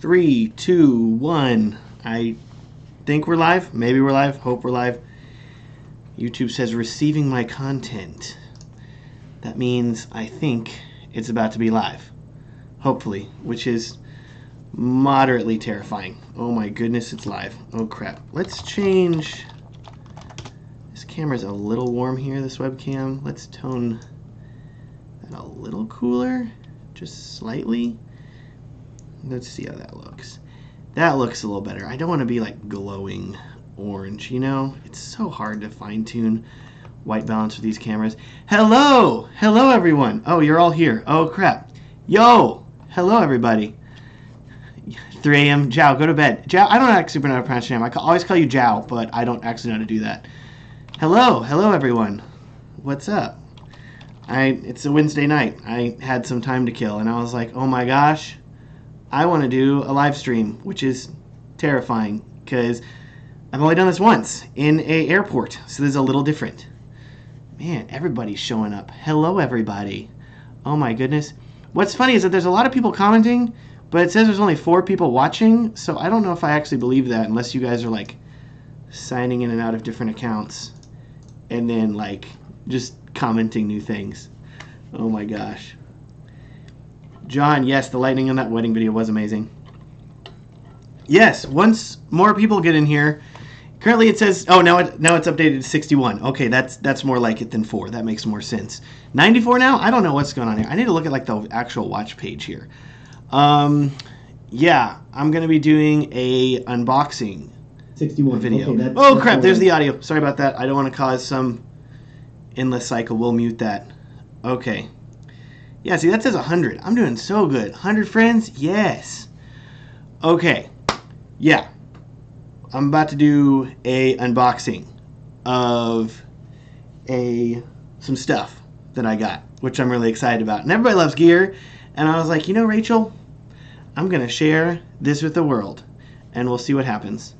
3, 2, 1. I think we're live. Maybe we're live. Hope we're live. YouTube says receiving my content. That means I think it's about to be live. Hopefully, which is moderately terrifying. Oh my goodness, it's live. Oh crap. Let's change. This camera's a little warm here, this webcam. Let's tone that a little cooler, just slightly. Let's see how that looks. That looks a little better. I don't want to be like glowing orange, you know? It's so hard to fine-tune white balance with these cameras. Hello! Hello, everyone. Oh, you're all here. Oh, crap. Yo! Hello, everybody. 3 a.m. Jow, go to bed. Jow, I don't actually know how to pronounce your name. I always call you Jow, but I don't actually know how to do that. Hello. Hello, everyone. What's up? It's a Wednesday night. I had some time to kill, and I was like, oh my gosh, I want to do a live stream, which is terrifying because I've only done this once in an airport, so this is a little different. Man, everybody's showing up. Hello, everybody. Oh my goodness. What's funny is that there's a lot of people commenting, but it says there's only 4 people watching, so I don't know if I actually believe that unless you guys are like signing in and out of different accounts and then like just commenting new things. Oh my gosh. John, yes, the lighting on that wedding video was amazing. Yes, once more people get in here. Currently it says, oh, now it's updated to 61. Okay, that's more like it than 4. That makes more sense. 94 now? I don't know what's going on here. I need to look at like the actual watch page here. Yeah, I'm going to be doing a unboxing 61 video. Okay, oh crap, there's the audio. Sorry about that. I don't want to cause some endless cycle. We'll mute that. Okay. Yeah, see, that says 100. I'm doing so good. 100 friends? Yes. Okay. Yeah. I'm about to do a unboxing of some stuff that I got, which I'm really excited about. And everybody loves gear. And I was like, you know, Rachel, I'm going to share this with the world. And we'll see what happens.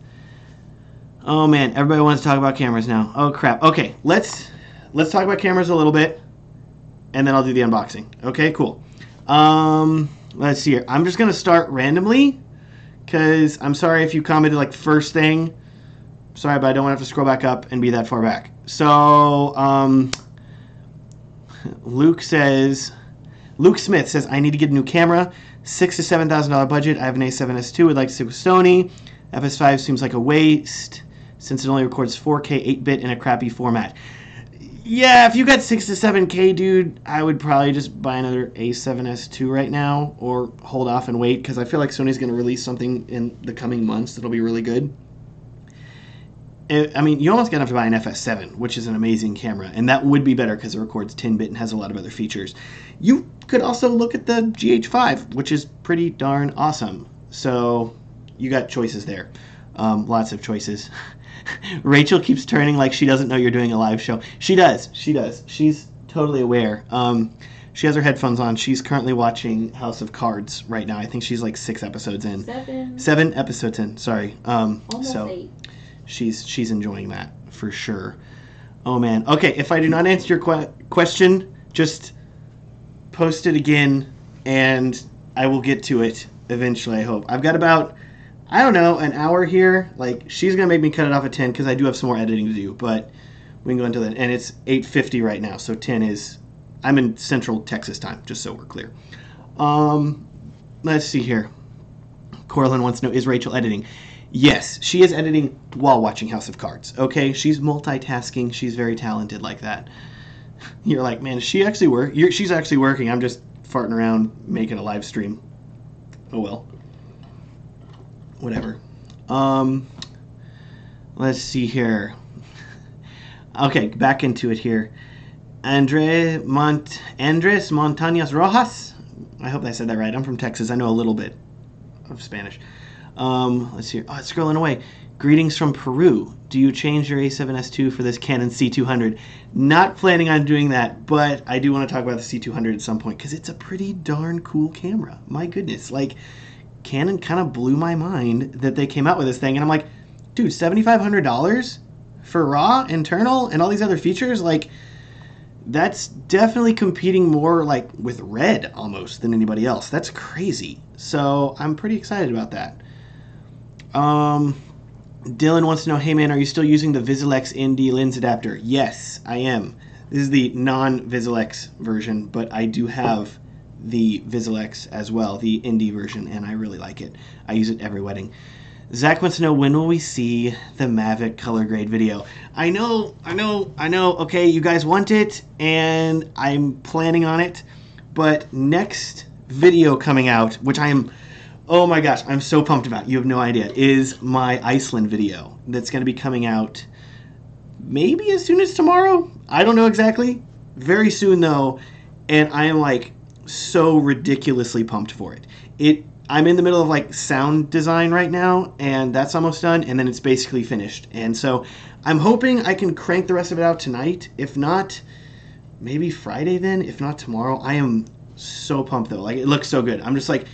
Oh, man. Everybody wants to talk about cameras now. Oh, crap. Okay. Let's talk about cameras a little bit. And then I'll do the unboxing. Okay, cool. Let's see here. I'm just going to start randomly. Because I'm sorry if you commented like the first thing. Sorry, but I don't want to have to scroll back up and be that far back. So, Luke Smith says, I need to get a new camera. $6,000 to $7,000 budget. I have an A7S II. Would like to stick with Sony. FS5 seems like a waste since it only records 4K 8-bit in a crappy format. Yeah, if you got 6 to 7K, dude, I would probably just buy another A7S II right now or hold off and wait because I feel like Sony's going to release something in the coming months that'll be really good. I mean, you almost got to have to buy an FS7, which is an amazing camera, and that would be better because it records 10-bit and has a lot of other features. You could also look at the GH5, which is pretty darn awesome. So you got choices there. Lots of choices. Rachel keeps turning like she doesn't know you're doing a live show. She does. She does. She's totally aware. She has her headphones on. She's currently watching House of Cards right now. I think she's like 6 episodes in. 7 episodes in. Sorry. Almost so 8. she's enjoying that for sure. Oh man. Okay. If I do not answer your question, just post it again, and I will get to it eventually. I hope. I've got about, I don't know, an hour here. Like, she's going to make me cut it off at 10 because I do have some more editing to do, but we can go into that. And it's 8:50 right now, so 10 is, I'm in Central Texas time, just so we're clear. Let's see here. Corlin wants to know, is Rachel editing? Yes, she is editing while watching House of Cards, okay? She's multitasking. She's very talented like that. You're like, man, she's actually working. I'm just farting around making a live stream. Oh, well. Whatever. Let's see here. Okay, back into it here. Andres Montañas Rojas. I hope I said that right. I'm from Texas. I know a little bit of Spanish. Let's see here. Oh, it's scrolling away. Greetings from Peru. Do you change your A7S II for this Canon C200? Not planning on doing that, but I do want to talk about the C200 at some point because it's a pretty darn cool camera. My goodness. Like, Canon kind of blew my mind that they came out with this thing, and I'm like, dude, $7,500 for RAW, internal, and all these other features? Like, That's definitely competing more like with red almost than anybody else. That's crazy. So I'm pretty excited about that. Dylan wants to know, hey man, are you still using the Visualex ND lens adapter? Yes, I am. This is the non-Visualex version, but I do have the Visualex as well, the ND version, and I really like it. I use it every wedding. Zach wants to know, when will we see the Mavic color grade video? I know. Okay, you guys want it, and I'm planning on it. But next video coming out, which I am, oh my gosh, I'm so pumped about, you have no idea, is my Iceland video that's going to be coming out maybe as soon as tomorrow. I don't know exactly. Very soon, though, and I am, like, so ridiculously pumped for it. I'm in the middle of like sound design right now, and that's almost done, and then it's basically finished. And so I'm hoping I can crank the rest of it out tonight. If not, maybe Friday then. If not tomorrow. I am so pumped though. Like, it looks so good. I'm just like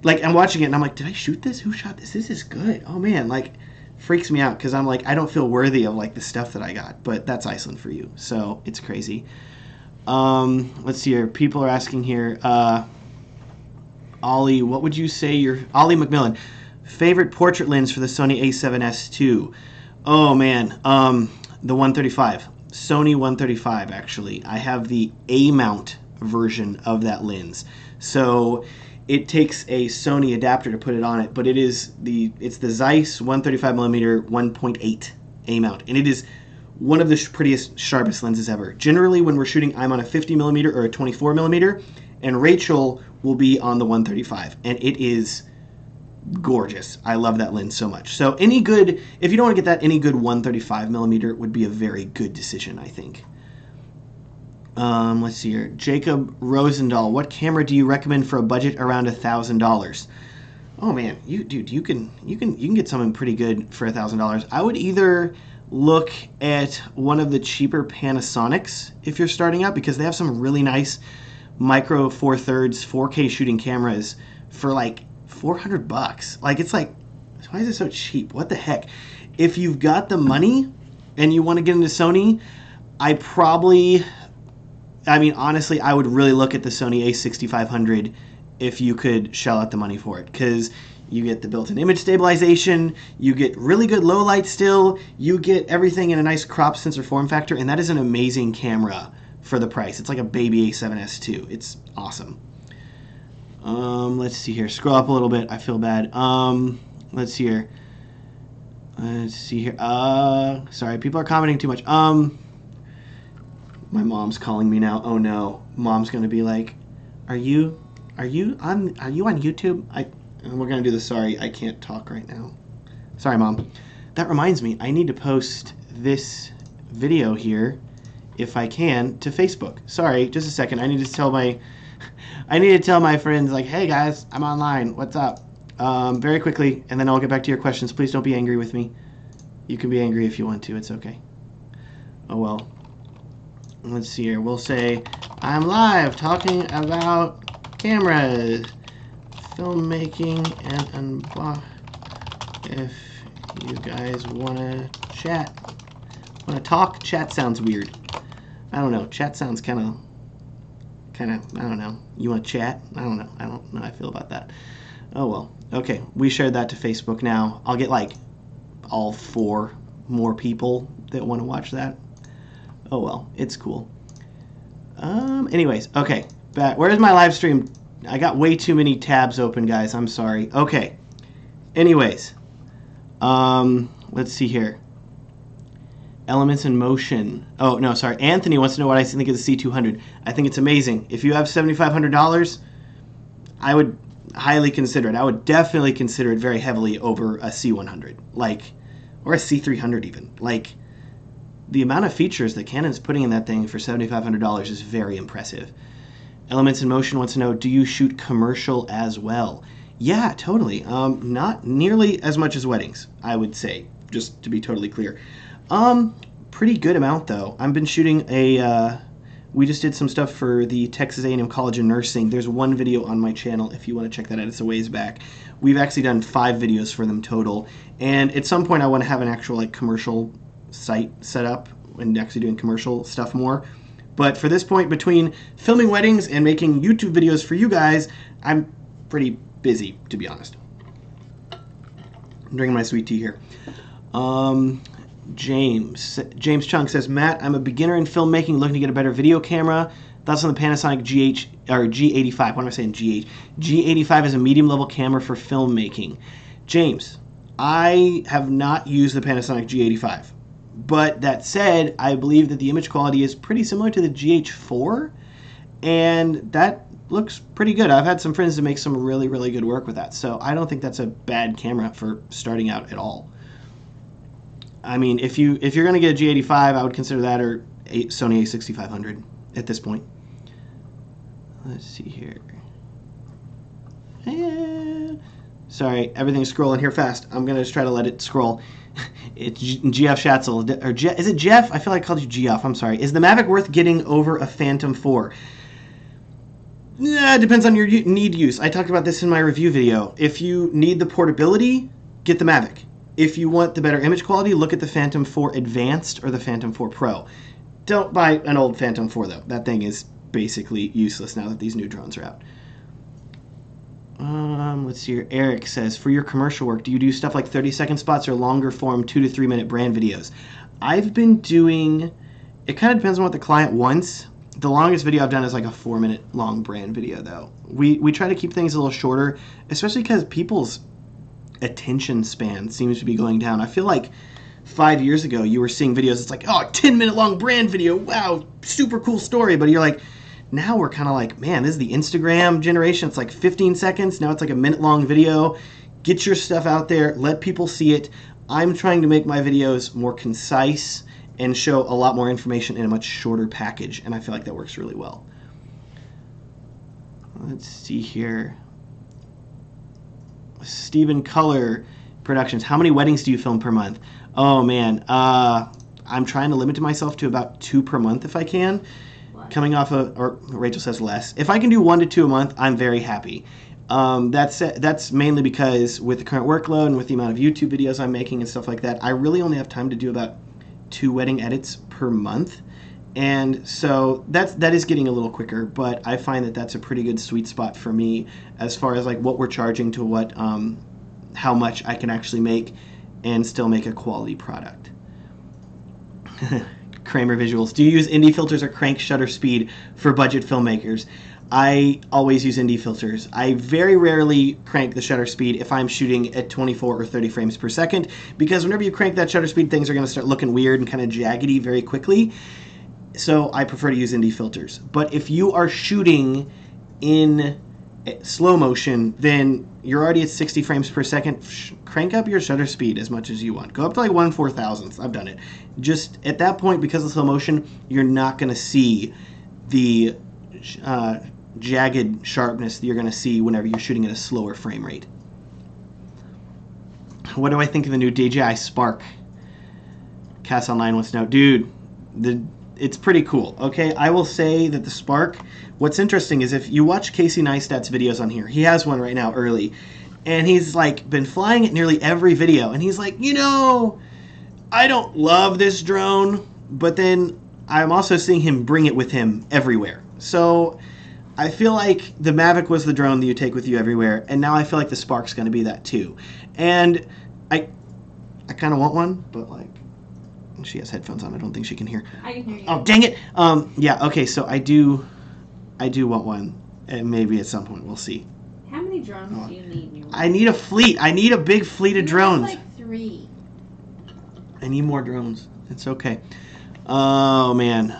I'm watching it and I'm like, did I shoot this? Who shot this? This is good. Oh man, like freaks me out because I'm like, I don't feel worthy of like the stuff that I got. But that's Iceland for you. So it's crazy. Let's see here. People are asking here, Ollie, what would you say your Ollie McMillan favorite portrait lens for the Sony A7S II? Oh man, the 135, Sony 135 actually. I have the A mount version of that lens, so it takes a Sony adapter to put it on it, but it's the Zeiss 135mm 1.8 A mount, and it is one of the prettiest, sharpest lenses ever. Generally, when we're shooting, I'm on a 50mm or a 24mm, and Rachel will be on the 135, and it is gorgeous. I love that lens so much. So if you don't want to get that, any good 135mm would be a very good decision, I think. Let's see here. Jacob Rosendahl, what camera do you recommend for a budget around $1,000? Oh man, you can get something pretty good for $1,000. I would either look at one of the cheaper Panasonics if you're starting out, because they have some really nice micro 4/3 4K shooting cameras for like $400. Like, it's like, why is it so cheap? What the heck? If you've got the money and you want to get into Sony, honestly, I would really look at the Sony a6500 if you could shell out the money for it, because you get the built-in image stabilization, you get really good low light still, you get everything in a nice crop sensor form factor, and that is an amazing camera for the price. It's like a baby A7S II. It's awesome. Let's see here. Scroll up a little bit. I feel bad. Let's see here. Sorry, people are commenting too much. My mom's calling me now. Oh no. Mom's gonna be like, Are you on YouTube? And we're gonna do the sorry, I can't talk right now. Sorry, Mom. That reminds me, I need to post this video here, if I can, to Facebook. Sorry, just a second. I need to tell my friends, like, hey guys, I'm online. What's up? Very quickly, and then I'll get back to your questions. Please don't be angry with me. You can be angry if you want to. It's okay. Oh well. Let's see here. We'll say, I'm live talking about cameras, filmmaking, and unbox. If you guys want to chat, want to talk, chat sounds weird. I don't know. Chat sounds kind of, I don't know. You want to chat? I don't know. I don't know how I feel about that. Oh well. Okay, we shared that to Facebook now. I'll get like all 4 more people that want to watch that. Oh well, it's cool. Anyways, okay, back. Where's my live stream? I got way too many tabs open, guys. I'm sorry. Okay. Anyways, let's see here. Elements in motion. Oh no, sorry. Anthony wants to know what I think of the C200. I think it's amazing. If you have $7,500, I would highly consider it. I would definitely consider it very heavily over a C100, or a C300 even. Like, the amount of features that Canon's putting in that thing for $7,500 is very impressive. Elements in Motion wants to know, do you shoot commercial as well? Yeah, totally. Not nearly as much as weddings, I would say, just to be totally clear. Pretty good amount though. I've been shooting we just did some stuff for the Texas A&M College of Nursing. There's one video on my channel if you want to check that out. It's a ways back. We've actually done 5 videos for them total. And at some point I want to have an actual commercial site set up and actually doing commercial stuff more. But for this point, between filming weddings and making YouTube videos for you guys, I'm pretty busy, to be honest. I'm drinking my sweet tea here. James Chung says, Matt, I'm a beginner in filmmaking looking to get a better video camera. Thoughts on the Panasonic G85. What am I saying? GH. G85 is a medium level camera for filmmaking. James, I have not used the Panasonic G85. But that said, I believe that the image quality is pretty similar to the GH4. And that looks pretty good. I've had some friends that make some really, really good work with that. So I don't think that's a bad camera for starting out at all. I mean, if you're going to get a G85, I would consider that or Sony a6500 at this point. Let's see here. Sorry, everything's scrolling here fast. I'm going to just try to let it scroll. It's GF Schatzel. Or is it Jeff? I feel like I called you GF. I'm sorry. Is the Mavic worth getting over a Phantom 4? Yeah, it depends on your need use. I talked about this in my review video. If you need the portability, get the Mavic. If you want the better image quality, look at the Phantom 4 Advanced or the Phantom 4 Pro. Don't buy an old Phantom 4, though. That thing is basically useless now that these new drones are out. Let's see here. Eric says, for your commercial work, do you do stuff like 30-second spots or longer form 2 to 3 minute brand videos? I've been doing, it kind of depends on what the client wants. The longest video I've done is like a 4-minute long brand video, though. We try to keep things a little shorter, especially because people's attention span seems to be going down. I feel like 5 years ago you were seeing videos, it's like, oh, 10-minute long brand video, wow, super cool story, but you're like, now we're kind of like, man, this is the Instagram generation. It's like 15 seconds. Now it's like a minute-long video. Get your stuff out there. Let people see it. I'm trying to make my videos more concise and show a lot more information in a much shorter package, and I feel like that works really well. Let's see here. Stephen Color Productions. How many weddings do you film per month? Oh, man. I'm trying to limit myself to about 2 per month if I can. Coming off of, or Rachel says less. If I can do 1 to 2 a month, I'm very happy. That's mainly because with the current workload and with the amount of YouTube videos I'm making and stuff like that, I really only have time to do about 2 wedding edits per month. And so that is getting a little quicker, but I find that that's a pretty good sweet spot for me as far as like what we're charging to what, how much I can actually make and still make a quality product. Kramer Visuals. Do you use indie filters or crank shutter speed for budget filmmakers? I always use indie filters. I very rarely crank the shutter speed if I'm shooting at 24 or 30 frames per second, because whenever you crank that shutter speed, things are going to start looking weird and kind of jaggedy very quickly. So I prefer to use indie filters. But if you are shooting in slow motion, then you're already at 60 frames per second. Crank up your shutter speed as much as you want. Go up to like 1/4000th. I've done it. Just at that point, because of slow motion, you're not going to see the jagged sharpness that you're going to see whenever you're shooting at a slower frame rate. What do I think of the new DJI Spark? Cass Online wants to know. Dude, it's pretty cool. Okay, I will say that the Spark, what's interesting is if you watch Casey Neistat's videos on here, he has one right now early, and he's like been flying it nearly every video, and he's like, you know, I don't love this drone, but then I'm also seeing him bring it with him everywhere. So I feel like the Mavic was the drone that you take with you everywhere, and now I feel like the Spark's going to be that too. And I kind of want one, but like, she has headphones on. I don't think she can hear. I can hear you. Oh, dang it. Yeah, okay, so I do want one, and maybe at some point we'll see. How many drones do you need in your I need a fleet. I need a big fleet of drones. Like 3. I need more drones. It's okay. Oh, man.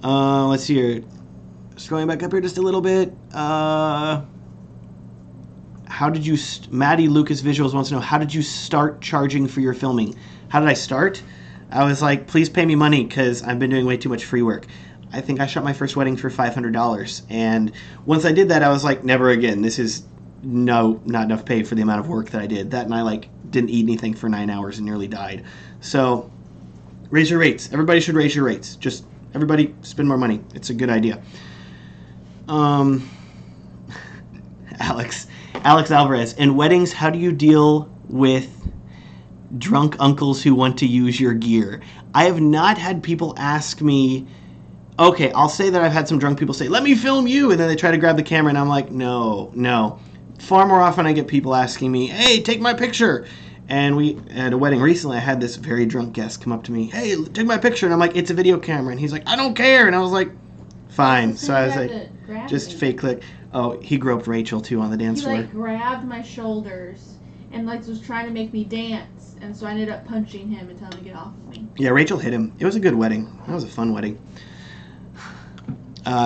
Let's see here. Scrolling back up here just a little bit. How did you... Maddie Lucas Visuals wants to know, how did you start charging for your filming? How did I start? I was like, please pay me money because I've been doing way too much free work. I think I shot my first wedding for $500. And once I did that, I was like, never again. This is not enough pay for the amount of work that I did. That and I like didn't eat anything for 9 hours and nearly died. So raise your rates. Everybody should raise your rates. Just everybody spend more money. It's a good idea. Alex Alvarez, in weddings, how do you deal with drunk uncles who want to use your gear. I have not had people ask me, okay, I'll say that I've had some drunk people say, let me film you, and then they try to grab the camera, and I'm like, no. Far more often I get people asking me, hey, take my picture. And we, at a wedding recently, I had this very drunk guest come up to me, hey, take my picture, and I'm like, it's a video camera, and he's like, I don't care, and I was like, fine. So I was like, just fake click. Oh, he groped Rachel, too, on the dance floor. He, like, grabbed my shoulders and, like, was trying to make me dance. And so I ended up punching him and telling him to get off of me. Yeah, Rachel hit him. It was a good wedding. That was a fun wedding.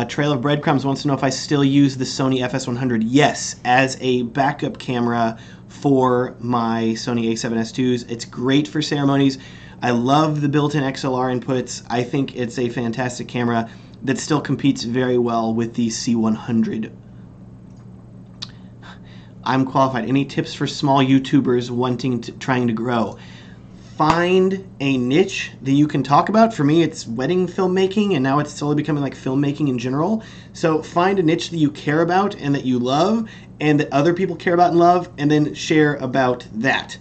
Trail of Breadcrumbs wants to know if I still use the Sony FS100. Yes, as a backup camera for my Sony a7S IIs. It's great for ceremonies. I love the built-in XLR inputs. I think it's a fantastic camera that still competes very well with the C100. I'm qualified. Any tips for small YouTubers trying to grow? Find a niche that you can talk about. For me, it's wedding filmmaking, and now it's slowly becoming like filmmaking in general. So find a niche that you care about and that you love and that other people care about and love, and then share about that.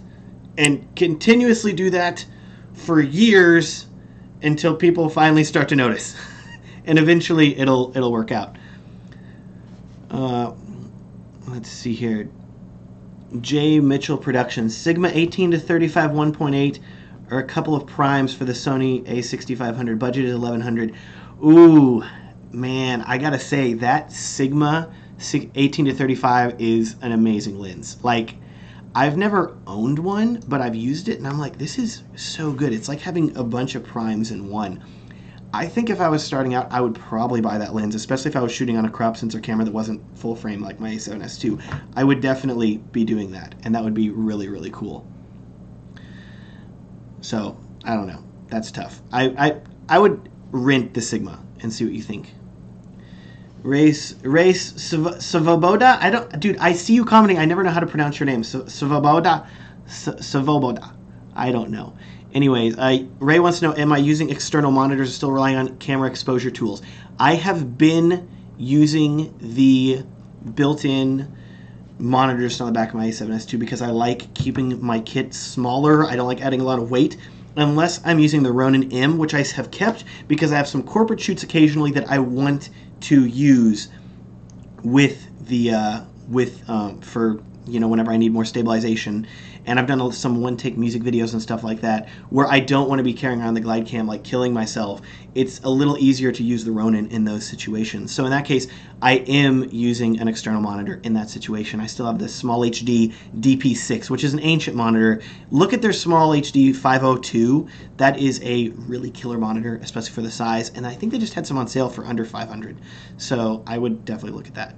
And continuously do that for years until people finally start to notice. And eventually it'll work out. Let's see here. J. Mitchell Productions. Sigma 18 to 35 1.8 or a couple of primes for the Sony a6500. Budget is $1,100. Ooh, man, I gotta say that Sigma 18 to 35 is an amazing lens. Like, I've never owned one, but I've used it and I'm like, this is so good. It's like having a bunch of primes in one. I think if I was starting out, I would probably buy that lens, especially if I was shooting on a crop sensor camera that wasn't full frame like my A7S II. I would definitely be doing that, and that would be really, really cool. So, I don't know. That's tough. I would rent the Sigma and see what you think. Race Savoboda? Dude, I see you commenting. I never know how to pronounce your name. Savoboda? Savoboda. I don't know. Anyways, Ray wants to know, am I using external monitors or still relying on camera exposure tools? I have been using the built-in monitors on the back of my A7S II because I like keeping my kit smaller. I don't like adding a lot of weight unless I'm using the Ronin M, which I have kept because I have some corporate shoots occasionally that I want to use with the for, you know, whenever I need more stabilization. And I've done some one-take music videos and stuff like that where I don't want to be carrying around the glide cam like killing myself. It's a little easier to use the Ronin in those situations. So in that case, I am using an external monitor in that situation. I still have this Small HD DP6, which is an ancient monitor. Look at their Small HD 502. That is a really killer monitor, especially for the size. And I think they just had some on sale for under $500. So I would definitely look at that.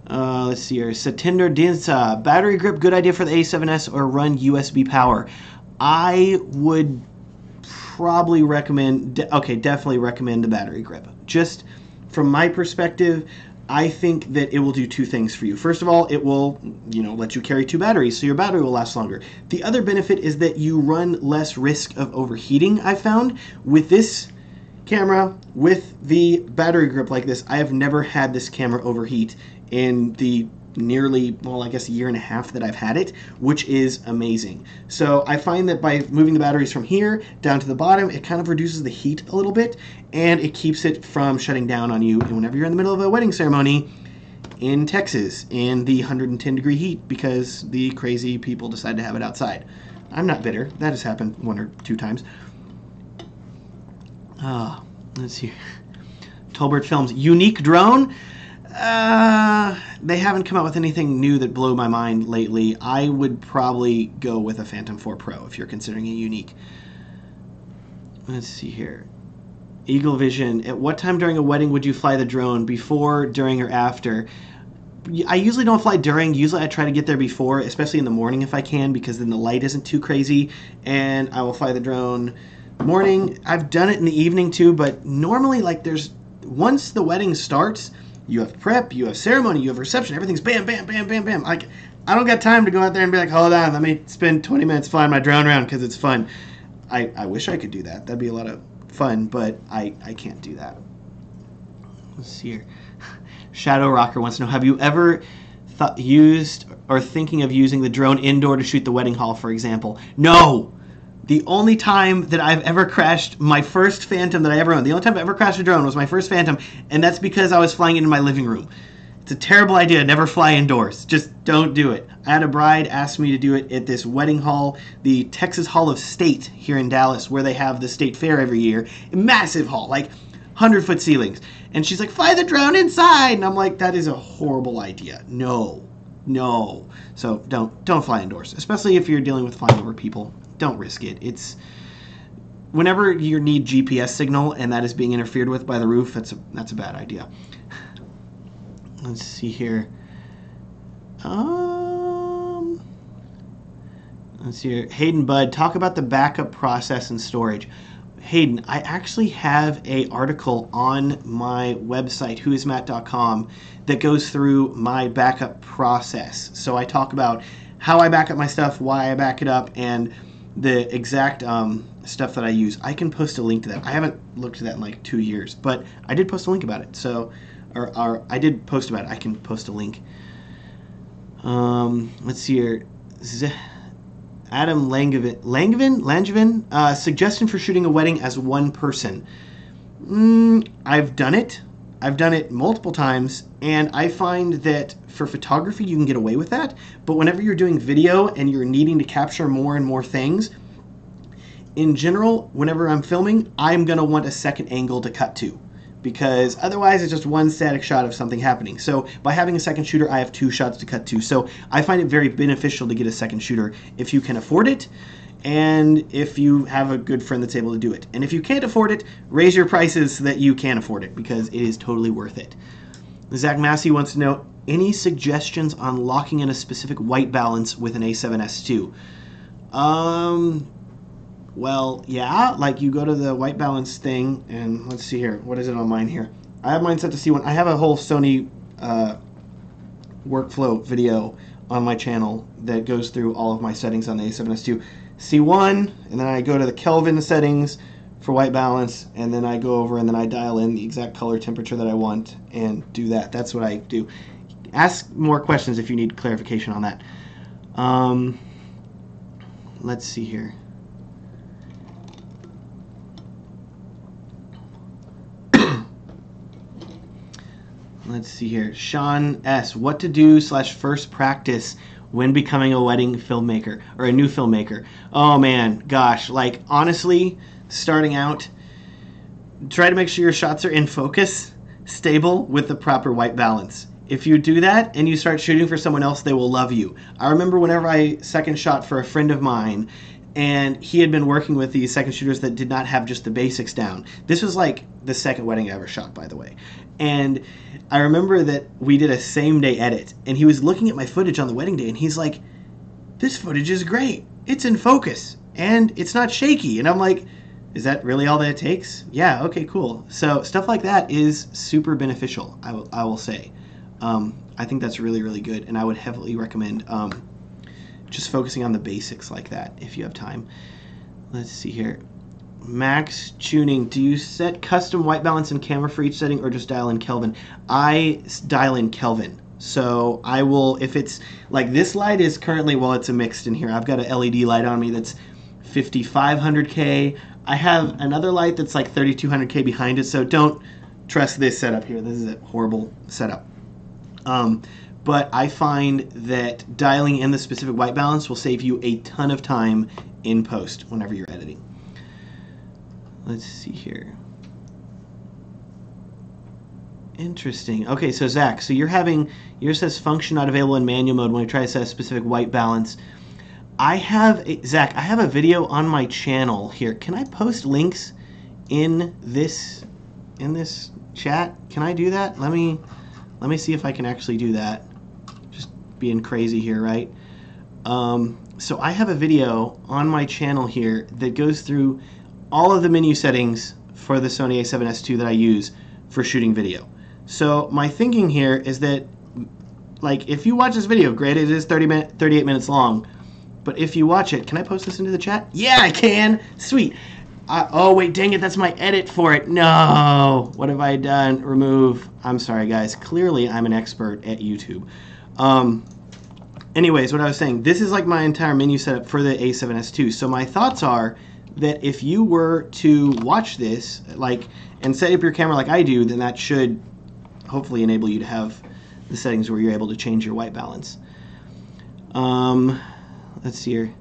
Let's see here. Satinder Dinsa. Battery grip, good idea for the A7S or run USB power? I would probably recommend, definitely recommend the battery grip. Just from my perspective, I think that it will do two things for you. First of all, it will, let you carry two batteries, so your battery will last longer. The other benefit is that you run less risk of overheating, I found. With this camera, with the battery grip like this, I have never had this camera overheat in the nearly, I guess a year and a half that I've had it, which is amazing. So I find that by moving the batteries from here down to the bottom, it kind of reduces the heat a little bit, and it keeps it from shutting down on you whenever you're in the middle of a wedding ceremony in Texas in the 110-degree heat because the crazy people decide to have it outside. I'm not bitter. That has happened one or two times. Let's see. Tolbert Films. Unique drone? They haven't come out with anything new that blew my mind lately. I would probably go with a Phantom 4 Pro if you're considering a unique. Let's see here. Eagle Vision. At what time during a wedding would you fly the drone? Before, during, or after? I usually don't fly during. Usually I try to get there before, especially in the morning if I can, because then the light isn't too crazy, and I will fly the drone morning. I've done it in the evening too, but normally once the wedding starts, you have prep, you have ceremony, you have reception, everything's bam, bam, bam, bam, bam. Like, I don't got time to go out there and be like, hold on, let me spend 20 minutes flying my drone around because it's fun. I wish I could do that. That'd be a lot of fun, but I can't do that. Let's see here. Shadow Rocker wants to know, have you ever used or thinking of using the drone indoor to shoot the wedding hall, for example? No! The only time that I've ever crashed my first Phantom that I ever owned, the only time I ever crashed a drone was my first Phantom, and that's because I was flying into my living room. It's a terrible idea. Never fly indoors. Just don't do it. I had a bride ask me to do it at this wedding hall, the Texas Hall of State here in Dallas, where they have the state fair every year. A massive hall, like 100-foot ceilings. And she's like, fly the drone inside. And I'm like, that is a horrible idea. No. So don't fly indoors, especially if you're dealing with flying over people. Don't risk it. It's whenever you need GPS signal and that is being interfered with by the roof, that's a bad idea. Let's see here. Let's see here. Hayden Budd, talk about the backup process and storage. Hayden, I actually have an article on my website, WhoisMatt.com, that goes through my backup process. So I talk about how I back up my stuff, why I back it up, and the exact stuff that I use. I can post a link to that. I haven't looked at that in like 2 years, but I did post a link about it. So, or I did post about it. I can post a link. Let's see here. Adam Langevin, suggestion for shooting a wedding as one person. I've done it. I've done it multiple times, and I find that for photography you can get away with that, but whenever you're doing video and you're needing to capture more and more things, in general, whenever I'm filming, I'm going to want a second angle to cut to, because otherwise it's just one static shot of something happening. So by having a second shooter, I have 2 shots to cut to. So I find it very beneficial to get a second shooter if you can afford it, and if you have a good friend that's able to do it. And if you can't afford it, raise your prices so that you can afford it, because it is totally worth it. Zach Massey wants to know, any suggestions on locking in a specific white balance with an A7S II? Well, yeah, like you go to the white balance thing, and let's see here. What is it on mine here? I have mine set to C1. I have a whole Sony workflow video on my channel that goes through all of my settings on the A7S II. C1, and then I go to the Kelvin settings for white balance, and then I go over and then I dial in the exact color temperature that I want and do that. That's what I do. Ask more questions if you need clarification on that. Let's see here. Let's see here. Sean S. What to do / first practice when becoming a wedding filmmaker or a new filmmaker? Oh man, gosh, like honestly, starting out, try to make sure your shots are in focus, stable, with the proper white balance. If you do that and you start shooting for someone else, they will love you. I remember whenever I second shot for a friend of mine, and he had been working with these second shooters that did not have just the basics down. This was like the second wedding I ever shot, by the way. And I remember that we did a same-day edit, and he was looking at my footage on the wedding day, and he's like, this footage is great. It's in focus, and it's not shaky. And I'm like, is that really all that it takes? Yeah, okay, cool. So stuff like that is super beneficial, I will say. I think that's really, really good, and I would heavily recommend just focusing on the basics like that if you have time. Let's see here. Max Tuning, do you set custom white balance and camera for each setting, or just dial in Kelvin? I dial in Kelvin. So I will, if it's like this light is currently, well, it's a mixed in here. I've got a LED light on me that's 5500K. I have another light that's like 3200K behind it, so don't trust this setup here. This is a horrible setup. But I find that dialing in the specific white balance will save you a ton of time in post whenever you're editing. Let's see here. Interesting. Okay, so Zach, so yours says function not available in manual mode when I try to set a specific white balance. Zach, I have a video on my channel here. Can I post links in this chat? Can I do that? Let me see if I can actually do that. Just being crazy here, right? So I have a video on my channel here that goes through all of the menu settings for the Sony A7S II that I use for shooting video. So my thinking here is that, like, if you watch this video, granted it is 38 minutes long, but if you watch it, can I post this into the chat? Yeah, I can. Sweet. Oh, wait, dang it, that's my edit for it. No! What have I done? Remove. I'm sorry, guys. Clearly, I'm an expert at YouTube. Anyways, what I was saying, this is like my entire menu setup for the A7S II. So my thoughts are that if you were to watch this, like, and set up your camera like I do, then that should hopefully enable you to have the settings where you're able to change your white balance. Let's see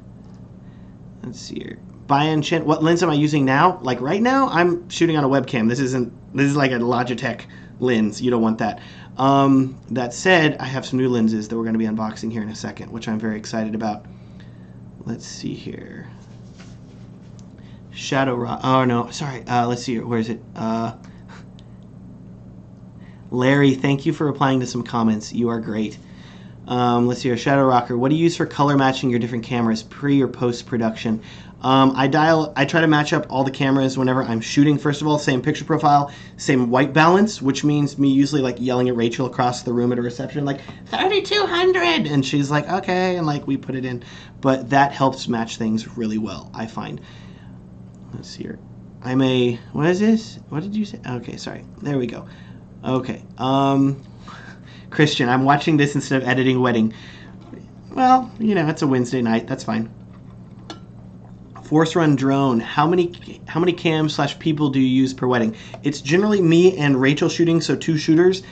here. By enchant, what lens am I using now? Like right now, I'm shooting on a webcam. This is like a Logitech lens. You don't want that. That said, I have some new lenses that we're going to be unboxing here in a second, which I'm very excited about. Let's see here. Shadow Rock. Oh no, sorry. Let's see here. Where is it? Larry, thank you for replying to some comments. You are great. Let's see here. Shadow Rocker. What do you use for color matching your different cameras, pre or post production? I try to match up all the cameras whenever I'm shooting. First of all, same picture profile, same white balance, which means me usually like yelling at Rachel across the room at a reception, like 3200, and she's like, okay, and like we put it in. But that helps match things really well, I find. Let's see here. What is this? What did you say? Okay, sorry. There we go. Okay. Christian, I'm watching this instead of editing wedding. Well, you know, it's a Wednesday night. That's fine. Force Run Drone. How many cams / people do you use per wedding? It's generally me and Rachel shooting, so 2 shooters,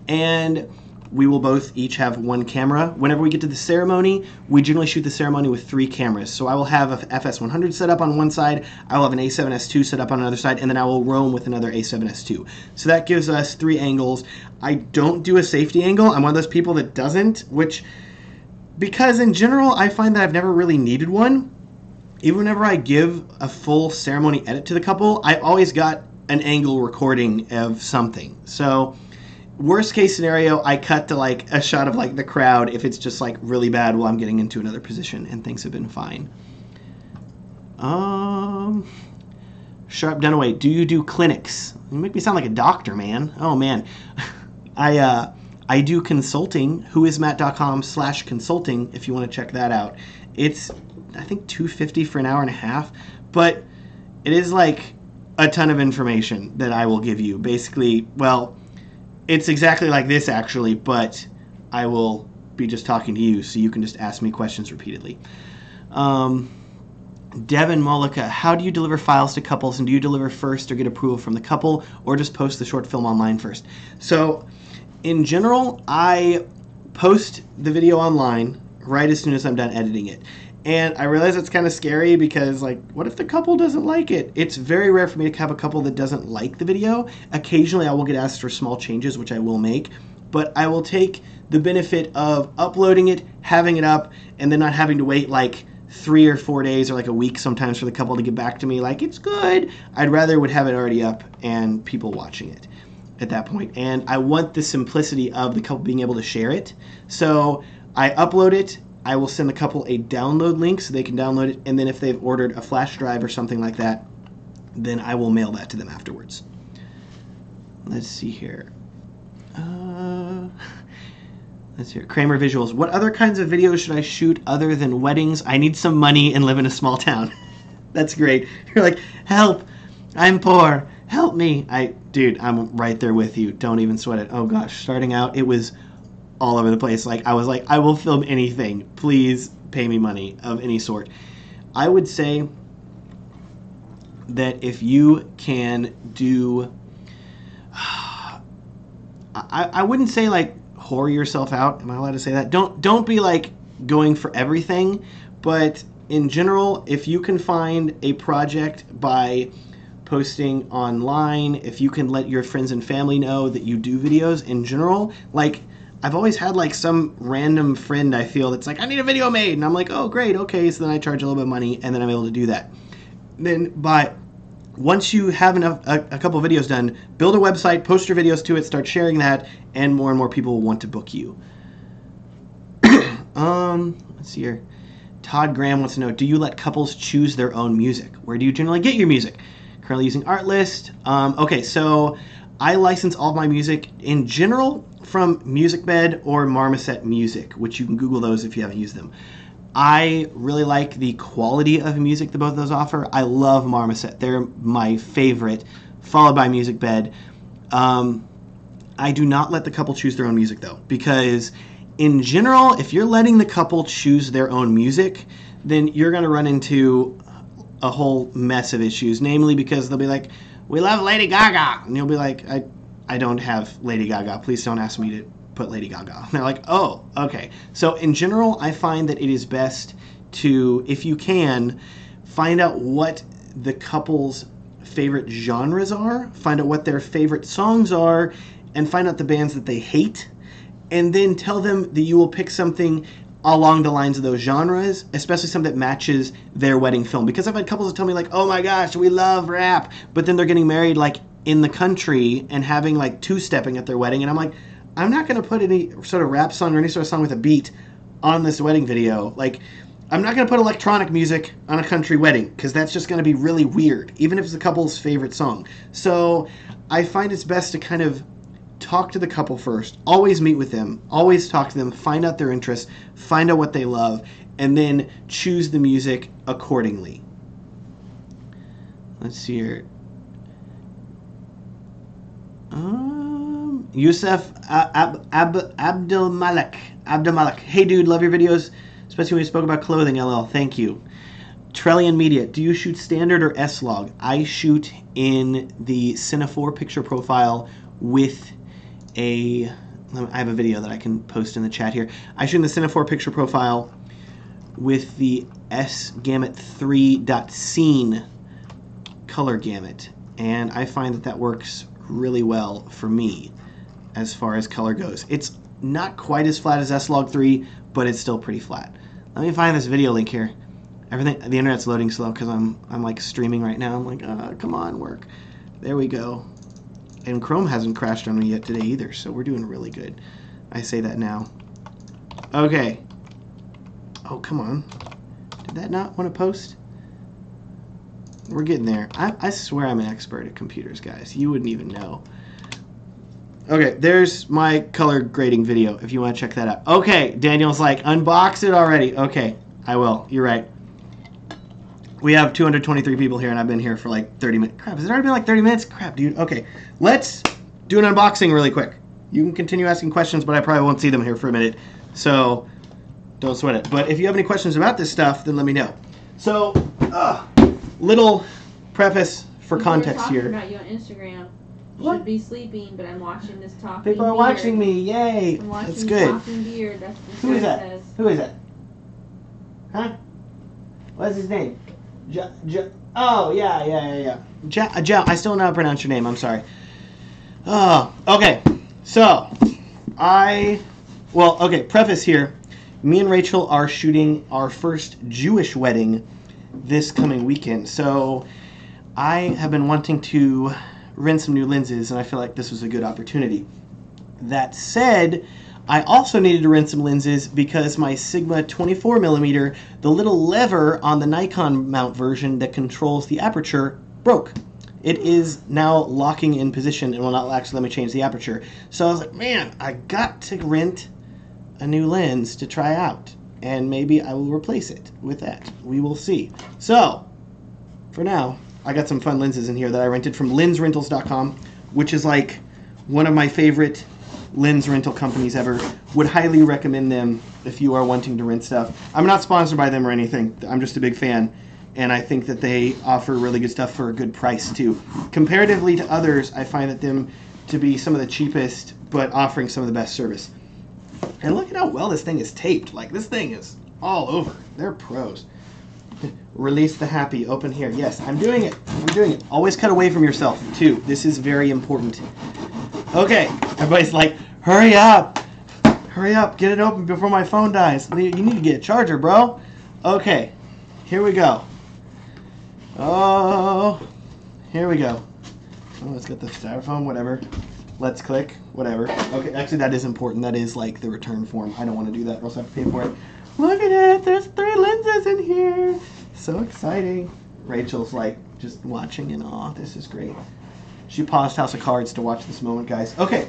and we will both each have 1 camera. Whenever we get to the ceremony, we generally shoot the ceremony with 3 cameras. So I will have a FS100 set up on one side, I will have an A7S II set up on another side, and then I will roam with another A7S II. So that gives us 3 angles. I don't do a safety angle. I'm one of those people that doesn't, because in general, I find that I've never really needed one. Even whenever I give a full ceremony edit to the couple, I always got an angle recording of something. So worst case scenario, I cut to like a shot of like the crowd if it's just like really bad while I'm getting into another position, and things have been fine. Sharp Dunaway, do you do clinics? You make me sound like a doctor, man. Oh man. I do consulting, WhoisMatt.com/consulting if you want to check that out. It's I think $250 for an hour and a half, but it is like a ton of information that I will give you. Basically, well, it's exactly like this actually, but I will be just talking to you, so you can just ask me questions repeatedly. Devin Mollica, how do you deliver files to couples, and do you deliver first or get approval from the couple, or just post the short film online first? So, in general, I post the video online right as soon as I'm done editing it. And I realize it's kind of scary because, like, what if the couple doesn't like it? It's very rare for me to have a couple that doesn't like the video. Occasionally, I will get asked for small changes, which I will make. But I will take the benefit of uploading it, having it up, and then not having to wait, like, 3 or 4 days or, like, a week sometimes for the couple to get back to me, like, it's good. I'd rather would have it already up and people watching it at that point. And I want the simplicity of the couple being able to share it. So I upload it. I will send the couple a download link so they can download it, and then if they've ordered a flash drive or something like that, then I will mail that to them afterwards. Let's see here. Let's see here. Kramer Visuals. What other kinds of videos should I shoot other than weddings? I need some money and live in a small town. That's great. You're like, help, I'm poor, help me. Dude, I'm right there with you. Don't even sweat it. Oh gosh, starting out, it was all over the place. Like, I was like, I will film anything. Please pay me money of any sort. I would say that if you can do, I wouldn't say like whore yourself out. Am I allowed to say that? Don't be like going for everything, but in general, if you can find a project by posting online, if you can let your friends and family know that you do videos in general, like, I've always had like some random friend I feel that's like, I need a video made, and I'm like, oh great, okay, so then I charge a little bit of money, and then I'm able to do that. Then, but once you have enough, a couple of videos done, build a website, post your videos to it, start sharing that, and more people will want to book you. Let's see here. Todd Graham wants to know, do you let couples choose their own music? Where do you generally get your music? Currently using Artlist. Okay, so I license all of my music in general from MusicBed or Marmoset Music, which you can Google those if you haven't used them. I really like the quality of music that both of those offer. I love Marmoset. They're my favorite, followed by Music Bed. I do not let the couple choose their own music, though, because in general, if you're letting the couple choose their own music, then you're going to run into a whole mess of issues, namely because they'll be like, we love Lady Gaga, and you'll be like, I don't have Lady Gaga. Please don't ask me to put Lady Gaga. And they're like, oh, okay. So in general, I find that it is best to, if you can, find out what the couple's favorite genres are, find out what their favorite songs are, and find out the bands that they hate, and then tell them that you will pick something along the lines of those genres, especially something that matches their wedding film. Because I've had couples that tell me like, oh my gosh, we love rap, but then they're getting married like in the country and having like two-stepping at their wedding, and I'm like, I'm not going to put any sort of rap song or any sort of song with a beat on this wedding video. Like, I'm not going to put electronic music on a country wedding because that's just going to be really weird, even if it's a couple's favorite song. So I find it's best to kind of talk to the couple first, always meet with them, always talk to them, find out their interests, find out what they love, and then choose the music accordingly. Let's see here. Yusuf Abdul Malik. Hey dude, love your videos, especially when you spoke about clothing, LL. Thank you. Trellian Media, do you shoot standard or S-Log? I shoot in the Cine 4 picture profile with I have a video that I can post in the chat here. I shoot in the Cine 4 picture profile with the S Gamut 3.scene color gamut, and I find that works really well for me as far as color goes. It's not quite as flat as S-Log 3, but it's still pretty flat. Let me find this video link here. The internet's loading slow because I'm like streaming right now. I'm like, come on, work. There we go. And Chrome hasn't crashed on me yet today either, so we're doing really good. I say that now. Okay. Oh, come on. Did that not want to post? We're getting there. I swear I'm an expert at computers, guys. You wouldn't even know. Okay, there's my color grading video if you want to check that out. Okay, Daniel's like, unbox it already. Okay, I will. You're right. We have 223 people here, and I've been here for like 30 minutes. Crap, has it already been like 30 minutes? Crap, dude. Okay, let's do an unboxing really quick. You can continue asking questions, but I probably won't see them here for a minute, so don't sweat it. But if you have any questions about this stuff, then let me know. So, little preface for context here. About you on Instagram. What? Should be sleeping, but I'm watching this talking. People are watching me. Yay! I'm watching That's good. Talking beard. That's what Who is that? says. Who is that? Huh? What's his name? Oh, yeah. I still don't know how to pronounce your name. I'm sorry. Oh, okay. So, preface here. Me and Rachel are shooting our first Jewish wedding this coming weekend. So, I have been wanting to rent some new lenses, and I feel like this was a good opportunity. That said, I also needed to rent some lenses because my Sigma 24mm, the little lever on the Nikon mount version that controls the aperture, broke. It is now locking in position and will not actually let me change the aperture. So I was like, man, I got to rent a new lens to try out, and maybe I will replace it with that. We will see. So, for now, I got some fun lenses in here that I rented from lensrentals.com, which is like one of my favorite lens rental companies ever. Would highly recommend them if you are wanting to rent stuff. I'm not sponsored by them or anything. I'm just a big fan, and I think that they offer really good stuff for a good price too. Comparatively to others, I find that them to be some of the cheapest, but offering some of the best service. And look at how well this thing is taped. Like, this thing is all over. They're pros. Release the happy. Open here. Yes, I'm doing it. Always cut away from yourself, too. This is very important. Okay. Everybody's like, hurry up. Hurry up. Get it open before my phone dies. You need to get a charger, bro. Okay. Here we go. Oh. Here we go. Oh, let's get the styrofoam, whatever. Let's click, whatever. Okay, actually that is important. That is like the return form. I don't want to do that, or else I have to pay for it. Look at it, there's 3 lenses in here. So exciting. Rachel's like just watching in awe. This is great. She paused House of Cards to watch this moment, guys. Okay.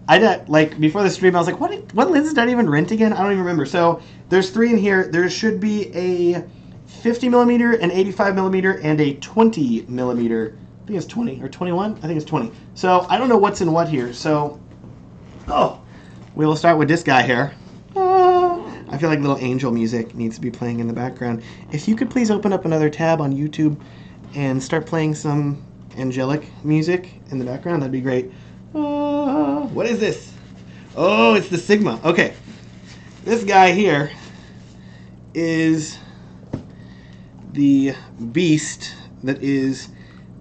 I did, like, before the stream, I was like, what lens did I even rent again? I don't even remember. So there's 3 in here. There should be a 50 millimeter, an 85 millimeter, and a 20 millimeter. I think it's 20 or 21. I think it's 20. So I don't know what's in what here. So, we will start with this guy here. I feel like little angel music needs to be playing in the background. If you could please open up another tab on YouTube and start playing some angelic music in the background, that'd be great. What is this? Oh, it's the Sigma. Okay. This guy here is the beast that is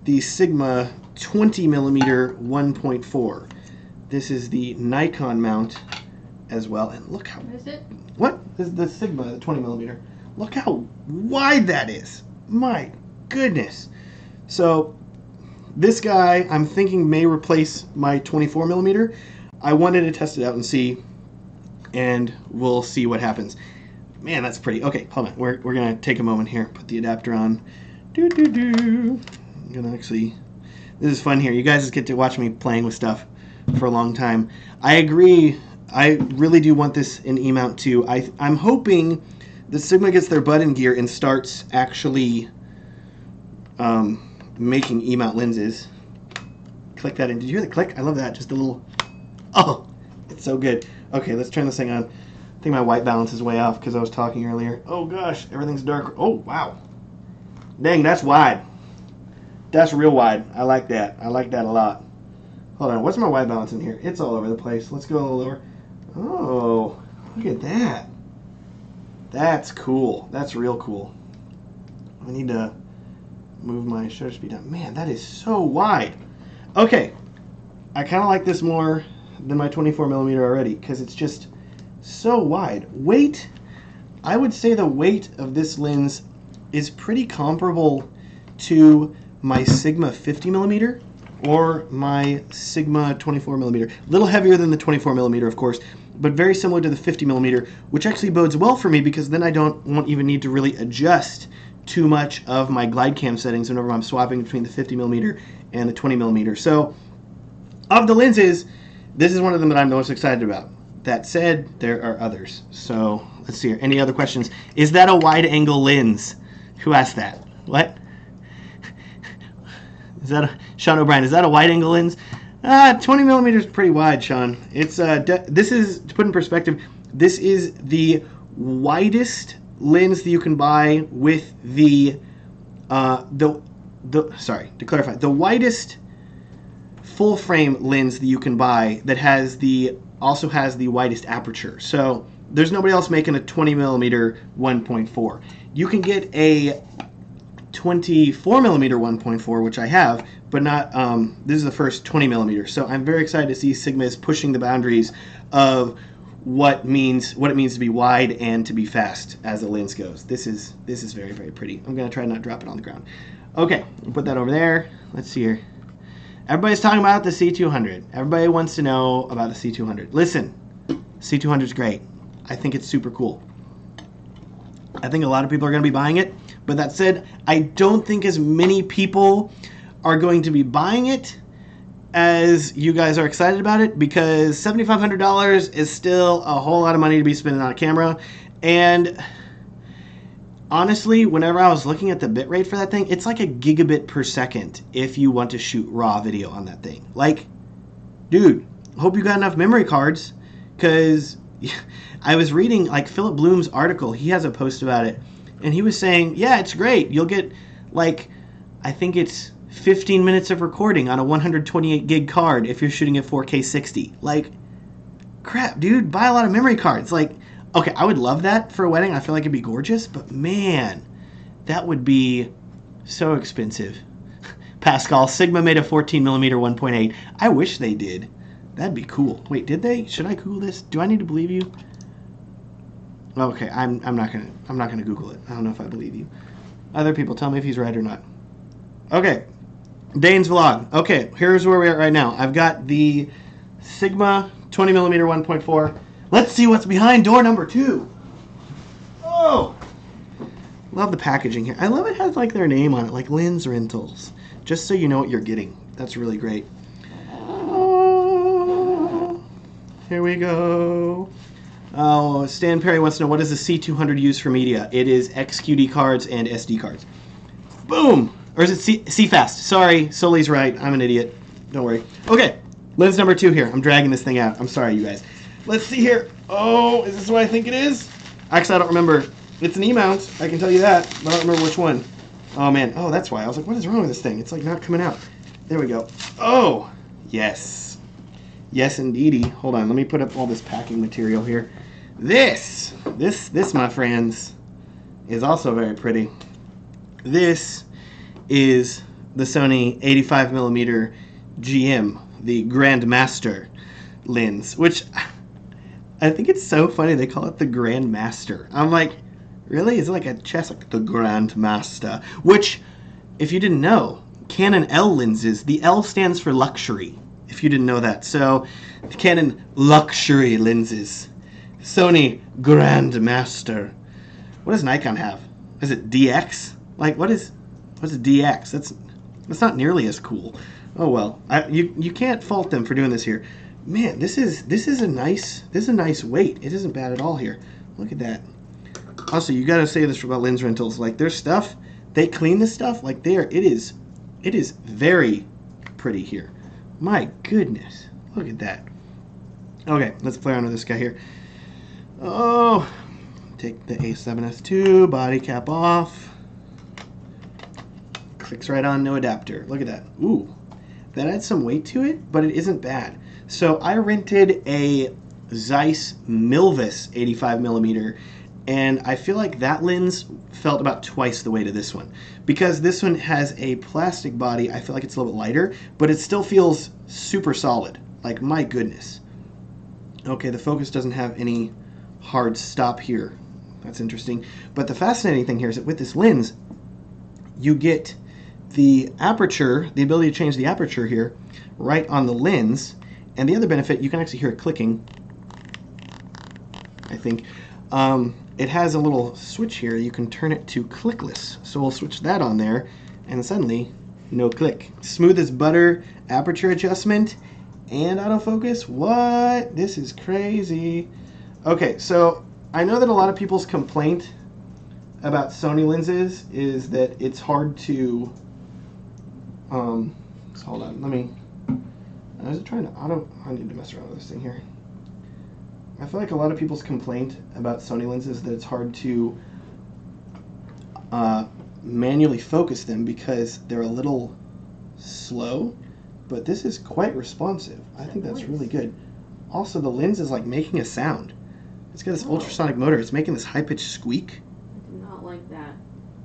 the Sigma 20 millimeter 1.4. This is the Nikon mount as well. And look how... What is it? What? This is the Sigma, the 20 millimeter. Look how wide that is. My goodness. So this guy, I'm thinking, may replace my 24 millimeter. I wanted to test it out and see, and we'll see what happens. Man, that's pretty. Okay, hold on. We're going to take a moment here. Put the adapter on. I'm going to actually... This is fun here. You guys just get to watch me playing with stuff for a long time. I agree. I really do want this in E-mount too. I'm hoping the Sigma gets their butt in gear and starts actually making E-mount lenses. Click that in. Did you hear the click? I love that. Just a little... Oh, it's so good. Okay, let's turn this thing on. I think my white balance is way off because I was talking earlier. Oh gosh, everything's dark. Oh, wow. Dang, that's wide. That's real wide. I like that. I like that a lot. Hold on, what's my white balance in here? It's all over the place. Let's go a little lower. Oh, look at that. That's cool. That's real cool. I need to move my shutter speed down. Man, that is so wide. Okay, I kind of like this more than my 24 millimeter already because it's just so wide. Weight, I would say the weight of this lens is pretty comparable to my Sigma 50 millimeter or my Sigma 24 millimeter. A little heavier than the 24 millimeter, of course, but very similar to the 50 millimeter, which actually bodes well for me because then I won't even need to really adjust too much of my glide cam settings whenever I'm swapping between the 50 millimeter and the 20 millimeter. So of the lenses, this is one of them that I'm most excited about. That said, there are others. So let's see here. Any other questions? Is that a wide angle lens? Who asked that? What? Is that Sean O'Brien? Is that a wide angle lens? 20 millimeters is pretty wide, Sean. It's this is, to put in perspective, this is the widest lens that you can buy with the sorry, to clarify, the widest full frame lens that you can buy that has also has the widest aperture. So there's nobody else making a 20 millimeter 1.4. You can get a 24 millimeter 1.4, which I have, but not, this is the first 20 millimeter. So I'm very excited to see Sigma is pushing the boundaries of what it means to be wide and to be fast as a lens goes. This is very, very pretty. I'm gonna try to not drop it on the ground. Okay, we'll put that over there. Let's see here. Everybody's talking about the C200. Everybody wants to know about the C200. Listen, C200 is great. I think it's super cool. I think a lot of people are going to be buying it. But that said, I don't think as many people are going to be buying it as you guys are excited about it because $7,500 is still a whole lot of money to be spending on a camera. And honestly, whenever I was looking at the bitrate for that thing, it's like a gigabit per second if you want to shoot raw video on that thing. Like, dude, hope you got enough memory cards because I was reading like Philip Bloom's article. He has a post about it. And he was saying, yeah, it's great. You'll get, like, I think it's 15 minutes of recording on a 128 gig card if you're shooting at 4K 60. Like, crap, dude, buy a lot of memory cards. Like, okay, I would love that for a wedding. I feel like it'd be gorgeous. But, man, that would be so expensive. Pascal, Sigma made a 14 millimeter 1.8. I wish they did. That'd be cool. Wait, did they? Should I Google this? Do I need to believe you? Okay, I'm not gonna Google it. I don't know if I believe you. Other people, tell me if he's right or not. Okay, Dane's vlog. Okay, here's where we're at right now. I've got the Sigma 20 millimeter 1.4. Let's see what's behind door number 2. Oh, love the packaging here. I love it has like their name on it, like Lens Rentals, just so you know what you're getting. That's really great. Here we go. Oh, Stan Perry wants to know, what is the C200 used for media? It is XQD cards and SD cards. Boom! Or is it CFast? Sorry, Sully's right. I'm an idiot. Don't worry. Okay, lens number 2 here. I'm dragging this thing out. I'm sorry, you guys. Let's see here. Oh, is this what I think it is? Actually, I don't remember. It's an E-mount. I can tell you that, but I don't remember which one. Oh, man. Oh, that's why. I was like, what is wrong with this thing? It's like not coming out. There we go. Oh, yes. Yes, indeedy. Hold on. Let me put up all this packing material here. This, my friends, is also very pretty. This is the Sony 85mm GM, the Grandmaster lens, which I think it's so funny they call it the Grandmaster. I'm like, really? Is it like a chess, like the Grandmaster? Which, if you didn't know, Canon L lenses, the L stands for luxury, if you didn't know that. So, the Canon luxury lenses. Sony Grandmaster. What does Nikon have? Is it DX? Like, what's a DX? That's not nearly as cool. Oh well, you can't fault them for doing this here. Man, this is a nice weight. It isn't bad at all here. Look at that. Also, you gotta say this about lens rentals. Like, their stuff, they clean this stuff. Like, it is very pretty here. My goodness, look at that. Okay, let's play around with this guy here. Oh, take the A7S II body cap off. Clicks right on, no adapter. Look at that. Ooh, that adds some weight to it, but it isn't bad. So I rented a Zeiss Milvis 85mm, and I feel like that lens felt about twice the weight of this one. Because this one has a plastic body, I feel like it's a little bit lighter, but it still feels super solid. Like, my goodness. Okay, the focus doesn't have any hard stop here. That's interesting. But the fascinating thing here is that with this lens, you get the aperture, the ability to change the aperture here, right on the lens. And the other benefit, you can actually hear it clicking, I think. It has a little switch here. You can turn it to clickless. So we'll switch that on there, and suddenly, no click. Smooth as butter aperture adjustment and autofocus. What? This is crazy. Okay, so I know that a lot of people's complaint about Sony lenses is that it's hard to, so hold on, let me, I was trying to I need to mess around with this thing here. I feel like a lot of people's complaint about Sony lenses is that it's hard to manually focus them because they're a little slow, but this is quite responsive. I think that's really good. Also, the lens is like making a sound. It's got this ultrasonic motor. It's making this high-pitched squeak. I do not like that.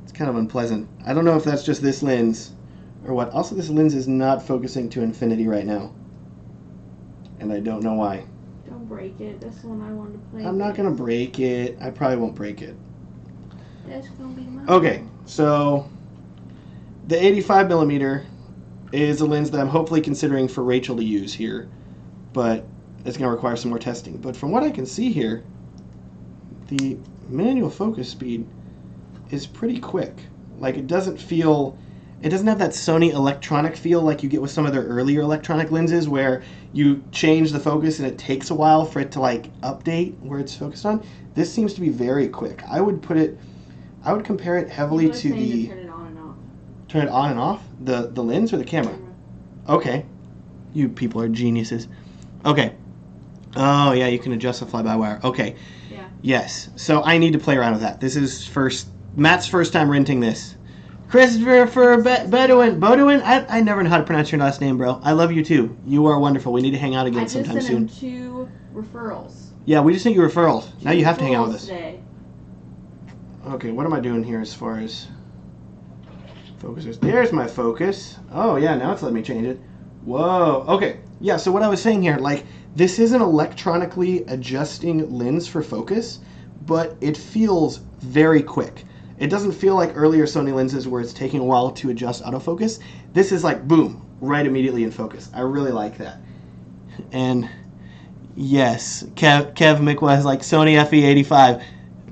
It's kind of unpleasant. I don't know if that's just this lens or what. Also, this lens is not focusing to infinity right now, and I don't know why. Don't break it. That's the one I wanted to play. I'm not going to break it. I probably won't break it. That's going to be mine. Okay, so the 85mm is a lens that I'm hopefully considering for Rachel to use here, but it's going to require some more testing. But from what I can see here, the manual focus speed is pretty quick. Like, it doesn't have that Sony electronic feel like you get with some of their earlier electronic lenses where you change the focus and it takes a while for it to like update where it's focused on. This seems to be very quick. I would compare it heavily to the... Turn it on and off. Turn it on and off? The lens or the camera? Okay. You people are geniuses. Okay. Oh, yeah, you can adjust the fly-by-wire. Okay. Yeah. Yes. So I need to play around with that. This is Matt's first time renting this. Christopher Bodwin? I never know how to pronounce your last name, bro. I love you, too. You are wonderful. We need to hang out again sometime soon. I just sent him 2 referrals. Yeah, we just sent you referrals. Now you have to hang out with us. Today. Okay, what am I doing here as far as focusers? There's my focus. Oh, yeah, now it's letting me change it. Whoa. Okay. Yeah, so what I was saying here, like, this is an electronically adjusting lens for focus, but it feels very quick. It doesn't feel like earlier Sony lenses where it's taking a while to adjust autofocus. This is like, boom, right immediately in focus. I really like that. And yes, Kev Mikwa is like, Sony FE85,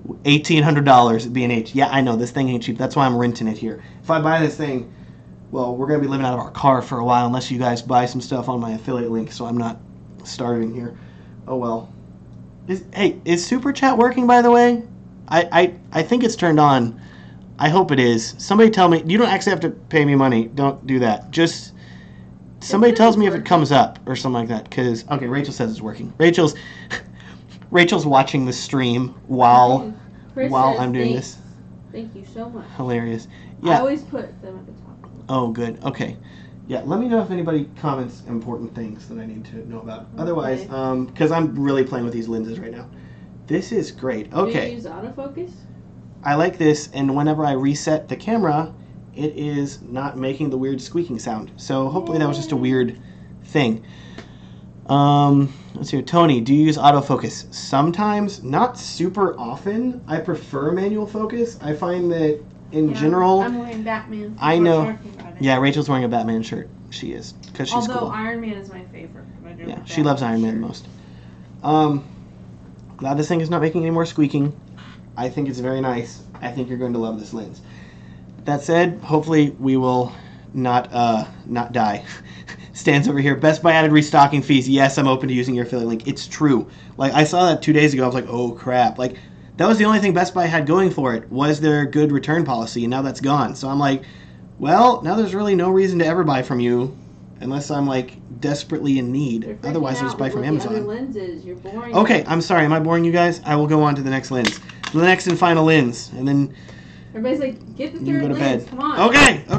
$1,800 at B&H. Yeah, I know, this thing ain't cheap. That's why I'm renting it here. If I buy this thing, well, we're going to be living out of our car for a while unless you guys buy some stuff on my affiliate link, so I'm not starving here. Oh well. Is Super Chat working, by the way? I think it's turned on. I hope it is. Somebody tell me. You don't actually have to pay me money. Don't do that. Just somebody tells me if it comes up or something like that. Because okay, Rachel says it's working. Rachel's watching the stream while I'm doing this. Thank you so much. Hilarious. Yeah. I always put them at the top. Oh, good. Okay. Yeah, let me know if anybody comments important things that I need to know about. Okay. Otherwise, because I'm really playing with these lenses right now. This is great. Okay. Do you use autofocus? I like this, and whenever I reset the camera, it is not making the weird squeaking sound. So hopefully that was just a weird thing. Let's see. Tony, do you use autofocus? Sometimes, not super often. I prefer manual focus. I find that in general, I'm wearing Batman. I know. Yeah, Rachel's wearing a Batman shirt. She is, because she's Although cool. Iron Man is my favorite. Yeah, she loves Iron Man the most. Glad this thing is not making any more squeaking. I think it's very nice. I think you're going to love this lens. That said, hopefully we will not die. Stands over here. Best Buy added restocking fees. Yes, I'm open to using your affiliate link. It's true. Like, I saw that 2 days ago. I was like, oh crap. Like, that was the only thing Best Buy had going for it, was their good return policy, and now that's gone. So I'm like, well, now there's really no reason to ever buy from you unless I'm like desperately in need. Otherwise, I'll just buy from Amazon. Other lenses. You're boring. Okay, I'm sorry. Am I boring you guys? I will go on to the next lens. The next and final lens, and then everybody's like, get the you third can go to lens. bed. Come on.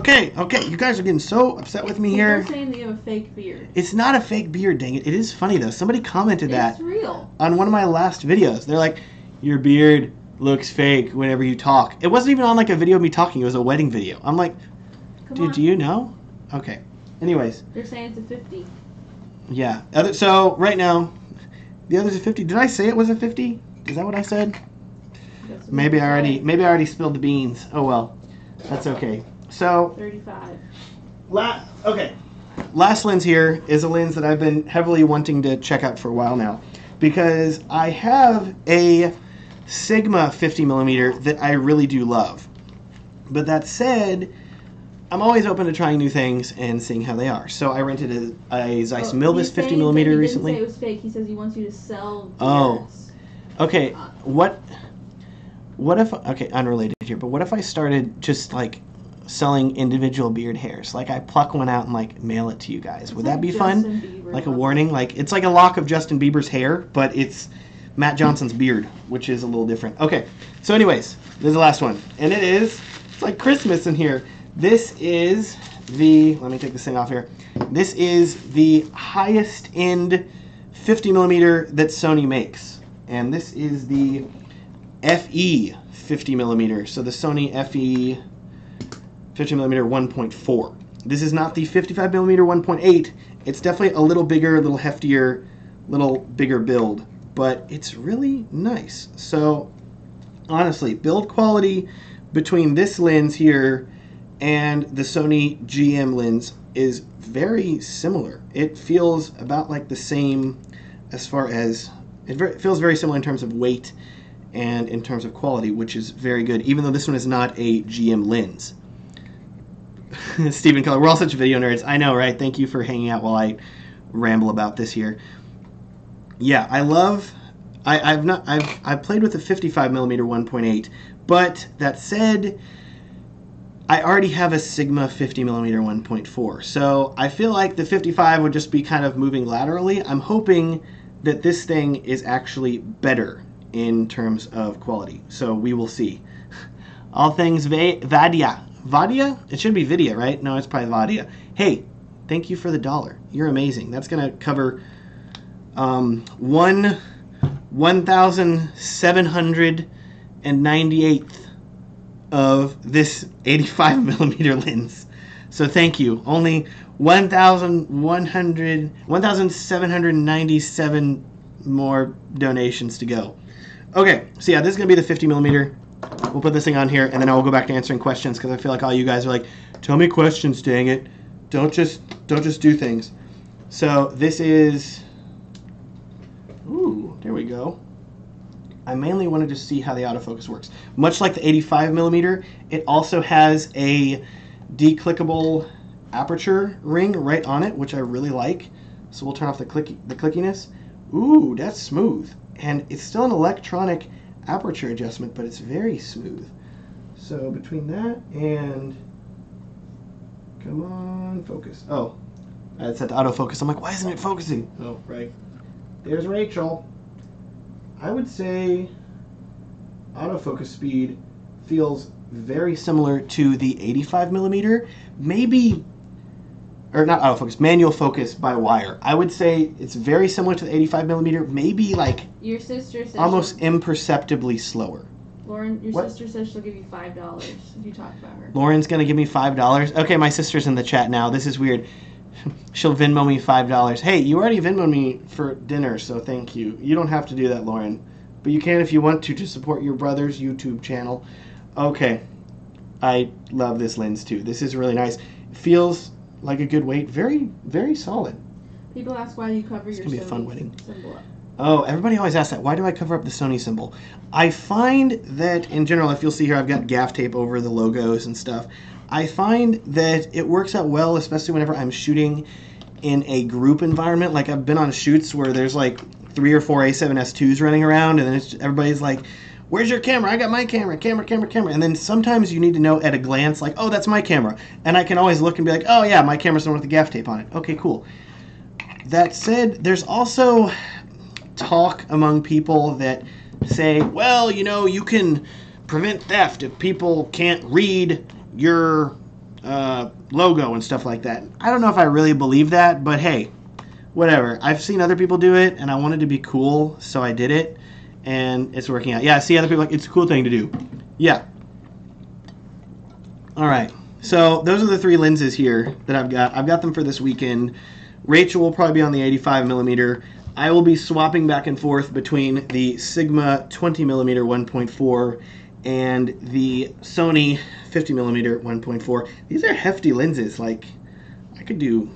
Okay. You guys are getting so upset with me here. People are saying that you have a fake beard. It's not a fake beard, dang it. It is funny though. Somebody commented that. It's real. On one of my last videos. They're like, your beard looks fake whenever you talk. It wasn't even on like a video of me talking. It was a wedding video. I'm like, dude, do you know? Okay. Anyways. They're saying it's a 50. Yeah. So right now, the other's a 50. Did I say it was a 50? Is that what I said? Maybe I already spilled the beans. Oh well. That's okay. So 35. Okay. Last lens here is a lens that I've been heavily wanting to check out for a while now, because I have a Sigma 50mm that I really do love. But that said, I'm always open to trying new things and seeing how they are. So I rented a Zeiss Milvus 50mm recently. He didn't say it was fake. He says he wants you to sell beards. Oh. Okay. What if, okay, unrelated here, but what if I started just like selling individual beard hairs? Like I pluck one out and like mail it to you guys. Would that be fun? Like a warning? Like it's like a lock of Justin Bieber's hair, but it's Matt Johnson's beard, which is a little different. Okay, so anyways, this is the last one. And it's like Christmas in here. This is let me take this thing off here. This is the highest end 50mm that Sony makes. And this is the FE 50mm. So the Sony FE 50mm 1.4. This is not the 55mm 1.8. It's definitely a little bigger, a little heftier, little bigger build. But it's really nice. So honestly, build quality between this lens here and the Sony GM lens is very similar. It feels about like the same as far as, it feels very similar in terms of weight and in terms of quality, which is very good, even though this one is not a GM lens. Stephen Keller, we're all such video nerds. I know, right? Thank you for hanging out while I ramble about this here. Yeah, I love, I've played with the 55mm 1.8, but that said, I already have a Sigma 50mm 1.4, so I feel like the 55 would just be kind of moving laterally. I'm hoping that this thing is actually better in terms of quality, so we will see. All things Vadia. Vadia? It should be Vidia, right? No, it's probably Vadia. Hey, thank you for the $1. You're amazing. That's going to cover 1,798th of this 85mm lens. So thank you. Only 1,797 more donations to go. Okay, so yeah, this is going to be the 50mm. We'll put this thing on here, and then I will go back to answering questions, because I feel like all you guys are like, tell me questions, dang it. Don't just do things. So this is, ooh, there we go. I mainly wanted to see how the autofocus works. Much like the 85mm, it also has a declickable aperture ring right on it, which I really like. So we'll turn off the clickiness. Ooh, that's smooth. And it's still an electronic aperture adjustment, but it's very smooth. So between that and... Come on, focus. Oh, I set to autofocus. I'm like, why isn't it focusing? Oh, right. There's Rachel. I would say autofocus speed feels very similar to the 85 millimeter. Maybe, or not autofocus, manual focus by wire. I would say it's very similar to the 85 millimeter. Maybe like Your sister says almost imperceptibly slower. Lauren, your What? sister says she'll give you $5 if you talk about her. Lauren's gonna give me $5. Okay, my sister's in the chat now. This is weird. She'll Venmo me $5. Hey, you already Venmoed me for dinner, so thank you. You don't have to do that, Lauren. But you can if you want to support your brother's YouTube channel. Okay. I love this lens too. This is really nice. It feels like a good weight. Very, very solid. People ask why you cover your gonna be a fun Sony wedding. symbol up. Oh, everybody always asks that. Why do I cover up the Sony symbol? I find that, in general, if you'll see here, I've got gaff tape over the logos and stuff. I find that it works out well, especially whenever I'm shooting in a group environment. Like, I've been on shoots where there's like 3 or 4 A7S2s running around, and then everybody's like, where's your camera? I got my camera. And then sometimes you need to know at a glance, like, oh, that's my camera. And I can always look and be like, oh, yeah, my camera's the one with the gaff tape on it. Okay, cool. That said, there's also talk among people that say, well, you know, you can prevent theft if people can't read your logo and stuff like that. I don't know if I really believe that, but hey, whatever. I've seen other people do it, and I wanted to be cool, so I did it, and it's working out. Yeah, I see other people like, it's a cool thing to do. Yeah. All right. So those are the 3 lenses here that I've got. I've got them for this weekend. Rachel will probably be on the 85 millimeter. I will be swapping back and forth between the Sigma 20 millimeter 1.4 and the Sony 50 millimeter 1.4. These are hefty lenses. Like, I could do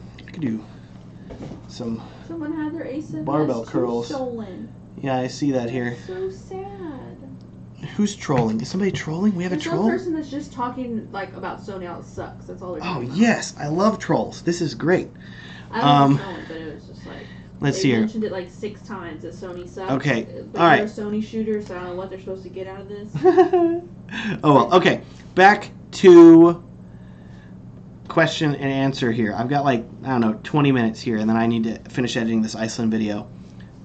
some. Someone had their A7S2 barbell curls. stolen. Yeah, I see that here. So sad. Who's trolling? Is somebody trolling? We have a There's troll? one person that's just talking like about Sony how it sucks. That's all they're Oh talking about. yes, I love trolls. This is great. I don't know if but it was just like Let's they see here. mentioned it like 6 times that Sony sucks. Okay, But all right. they're a Sony shooter, so I don't know what they're supposed to get out of this. Oh well, okay. Back to question and answer here. I've got like, I don't know, 20 minutes here, and then I need to finish editing this Iceland video.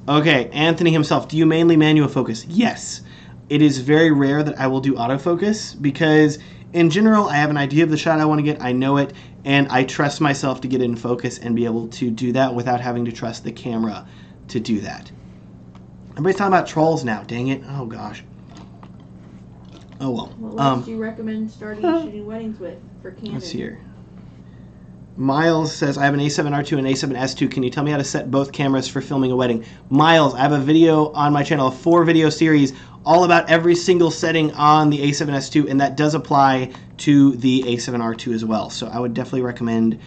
Okay, Anthony himself, do you mainly manual focus? Yes. It is very rare that I will do autofocus because in general I have an idea of the shot I want to get, I know it, and I trust myself to get in focus and be able to do that without having to trust the camera to do that. Everybody's talking about trolls now, dang it. Oh gosh. Oh well. What lens do you recommend starting shooting weddings with for Canon? Let's see here. Miles says, I have an A7R2 and A7S2. Can you tell me how to set both cameras for filming a wedding? Miles, I have a video on my channel, a 4-video series, all about every single setting on the A7S2, and that does apply to the A7R2 as well. So I would definitely recommend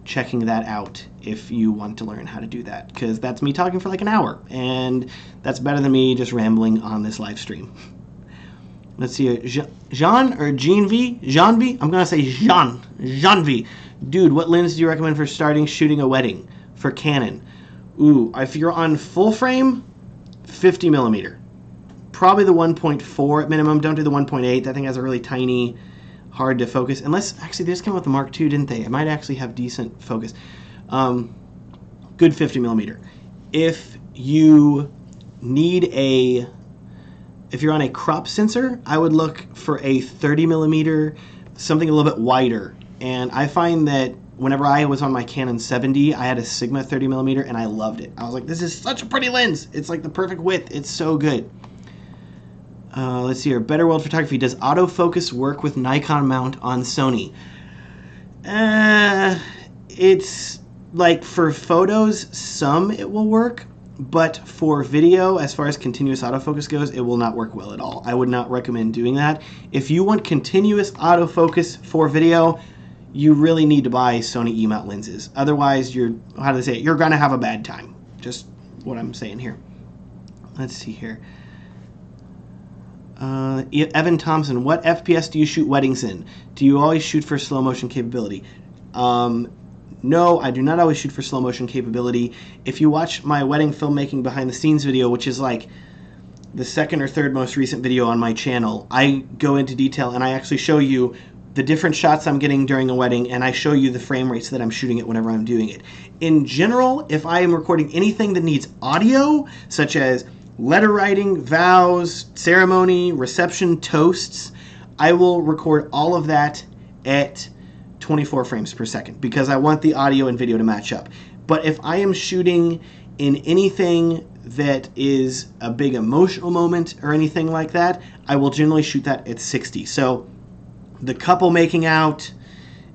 checking that out if you want to learn how to do that, because that's me talking for like an hour, and that's better than me just rambling on this live stream. Let's see here. Jean or Jean V? Jean V? I'm going to say Jean. Jean V. Dude, what lens do you recommend for starting shooting a wedding for Canon? Ooh, if you're on full frame, 50 millimeter. Probably the 1.4 at minimum. Don't do the 1.8. That thing has a really tiny, hard to focus. Unless, actually, they just came with the Mark II, didn't they? It might actually have decent focus. Good 50 millimeter. If you need a... If you're on a crop sensor, I would look for a 30 millimeter, something a little bit wider. And I find that whenever I was on my Canon 7D, I had a Sigma 30 millimeter, and I loved it. I was like, this is such a pretty lens. It's like the perfect width. It's so good. Let's see here. Better World Photography. Does autofocus work with Nikon mount on Sony? It's like for photos, some it will work. But for video, as far as continuous autofocus goes, it will not work well at all. I would not recommend doing that. If you want continuous autofocus for video, you really need to buy Sony E-mount lenses. Otherwise, you're going to have a bad time. Just what I'm saying here. Let's see here. Evan Thompson, what FPS do you shoot weddings in? Do you always shoot for slow motion capability? no, I do not always shoot for slow motion capability. If you watch my wedding filmmaking behind the scenes video, which is like the second or third most recent video on my channel, I go into detail and I actually show you the different shots I'm getting during a wedding, and I show you the frame rates that I'm shooting it whenever I'm doing it. In general, if I am recording anything that needs audio, such as letter writing, vows, ceremony, reception, toasts, I will record all of that at 24 frames per second because I want the audio and video to match up. But if I am shooting in anything that is a big emotional moment or anything like that, I will generally shoot that at 60. So the couple making out,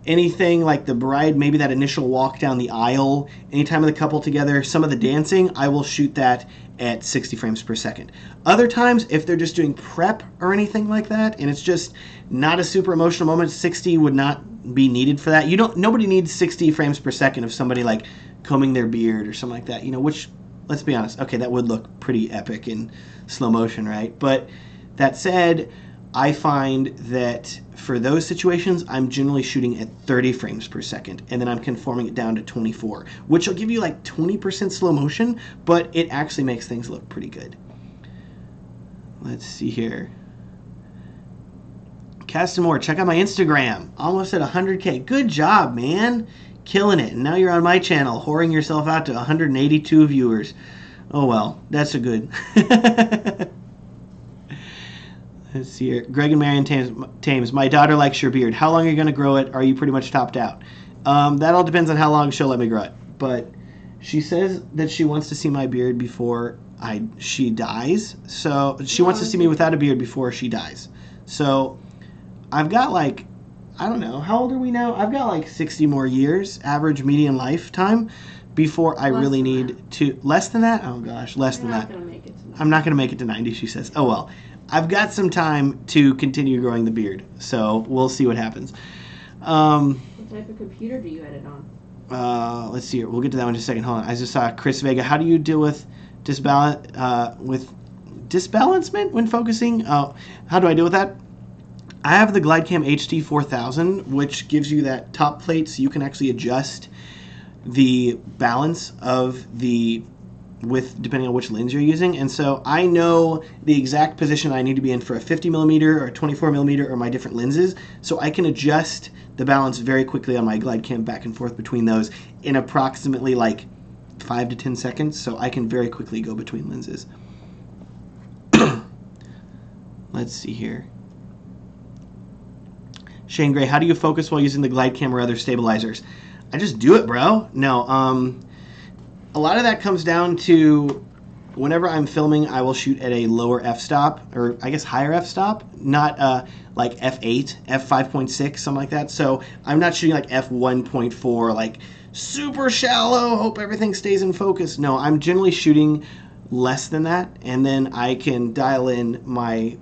anything like the bride, maybe that initial walk down the aisle, anytime of the couple together, some of the dancing, I will shoot that at 60 frames per second. Other times, if they're just doing prep or anything like that, and it's just not a super emotional moment, 60 would not be needed for that. Nobody needs 60 frames per second of somebody like combing their beard or something like that, which, let's be honest, okay, that would look pretty epic in slow motion, right? But that said, I find that for those situations, I'm generally shooting at 30 frames per second, and then I'm conforming it down to 24, which will give you like 20% slow motion, but it actually makes things look pretty good. Let's see here. Caston Moore, check out my Instagram. Almost at 100K. Good job, man. Killing it. And now you're on my channel, whoring yourself out to 182 viewers. Oh, well, that's a good... Let's see here. Greg and Marion Thames. My daughter likes your beard. How long are you going to grow it? Are you pretty much topped out? That all depends on how long she'll let me grow it. But she says that she wants to see my beard before she dies. So she wants to see me without a beard before she dies. So I've got like, I don't know, how old are we now? I've got like 60 more years, average median lifetime, before I really need to... Less than that? Oh gosh, less than that. I'm not going to make it to 90, she says. Oh well. I've got some time to continue growing the beard, so we'll see what happens. What type of computer do you edit on? Let's see here. We'll get to that one in just a second. Hold on. I just saw Chris Vega. How do you deal with disbalancement when focusing? How do I deal with that? I have the GlideCam HD 4000, which gives you that top plate so you can actually adjust the balance of the depending on which lens you're using, and so I know the exact position I need to be in for a 50mm or a 24mm or my different lenses, so I can adjust the balance very quickly on my GlideCam back and forth between those in approximately like 5 to 10 seconds, so I can very quickly go between lenses. Let's see here. Shane Gray, how do you focus while using the GlideCam or other stabilizers? I just do it, bro. No, a lot of that comes down to whenever I'm filming, I will shoot at a lower f-stop, or I guess higher f-stop, not like f8, f5.6, something like that. So I'm not shooting like f1.4, like super shallow, hope everything stays in focus. No, I'm generally shooting less than that, and then I can dial in my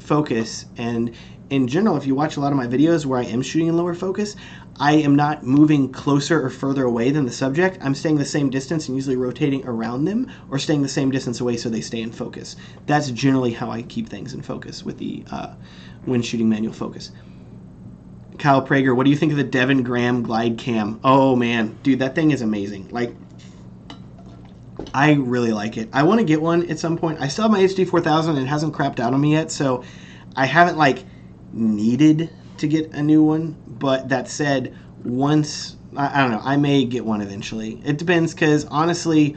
focus. And in general, if you watch a lot of my videos where I am shooting in lower focus, I am not moving closer or further away than the subject. I'm staying the same distance and usually rotating around them, or staying the same distance away so they stay in focus. That's generally how I keep things in focus with the when shooting manual focus. Kyle Prager, what do you think of the Devin Graham GlideCam? Oh man, dude, that thing is amazing. Like, I really like it. I want to get one at some point. I still have my HD 4000 and it hasn't crapped out on me yet, so I haven't like needed to get a new one. But that said, once, I don't know, I may get one eventually. It depends, because honestly,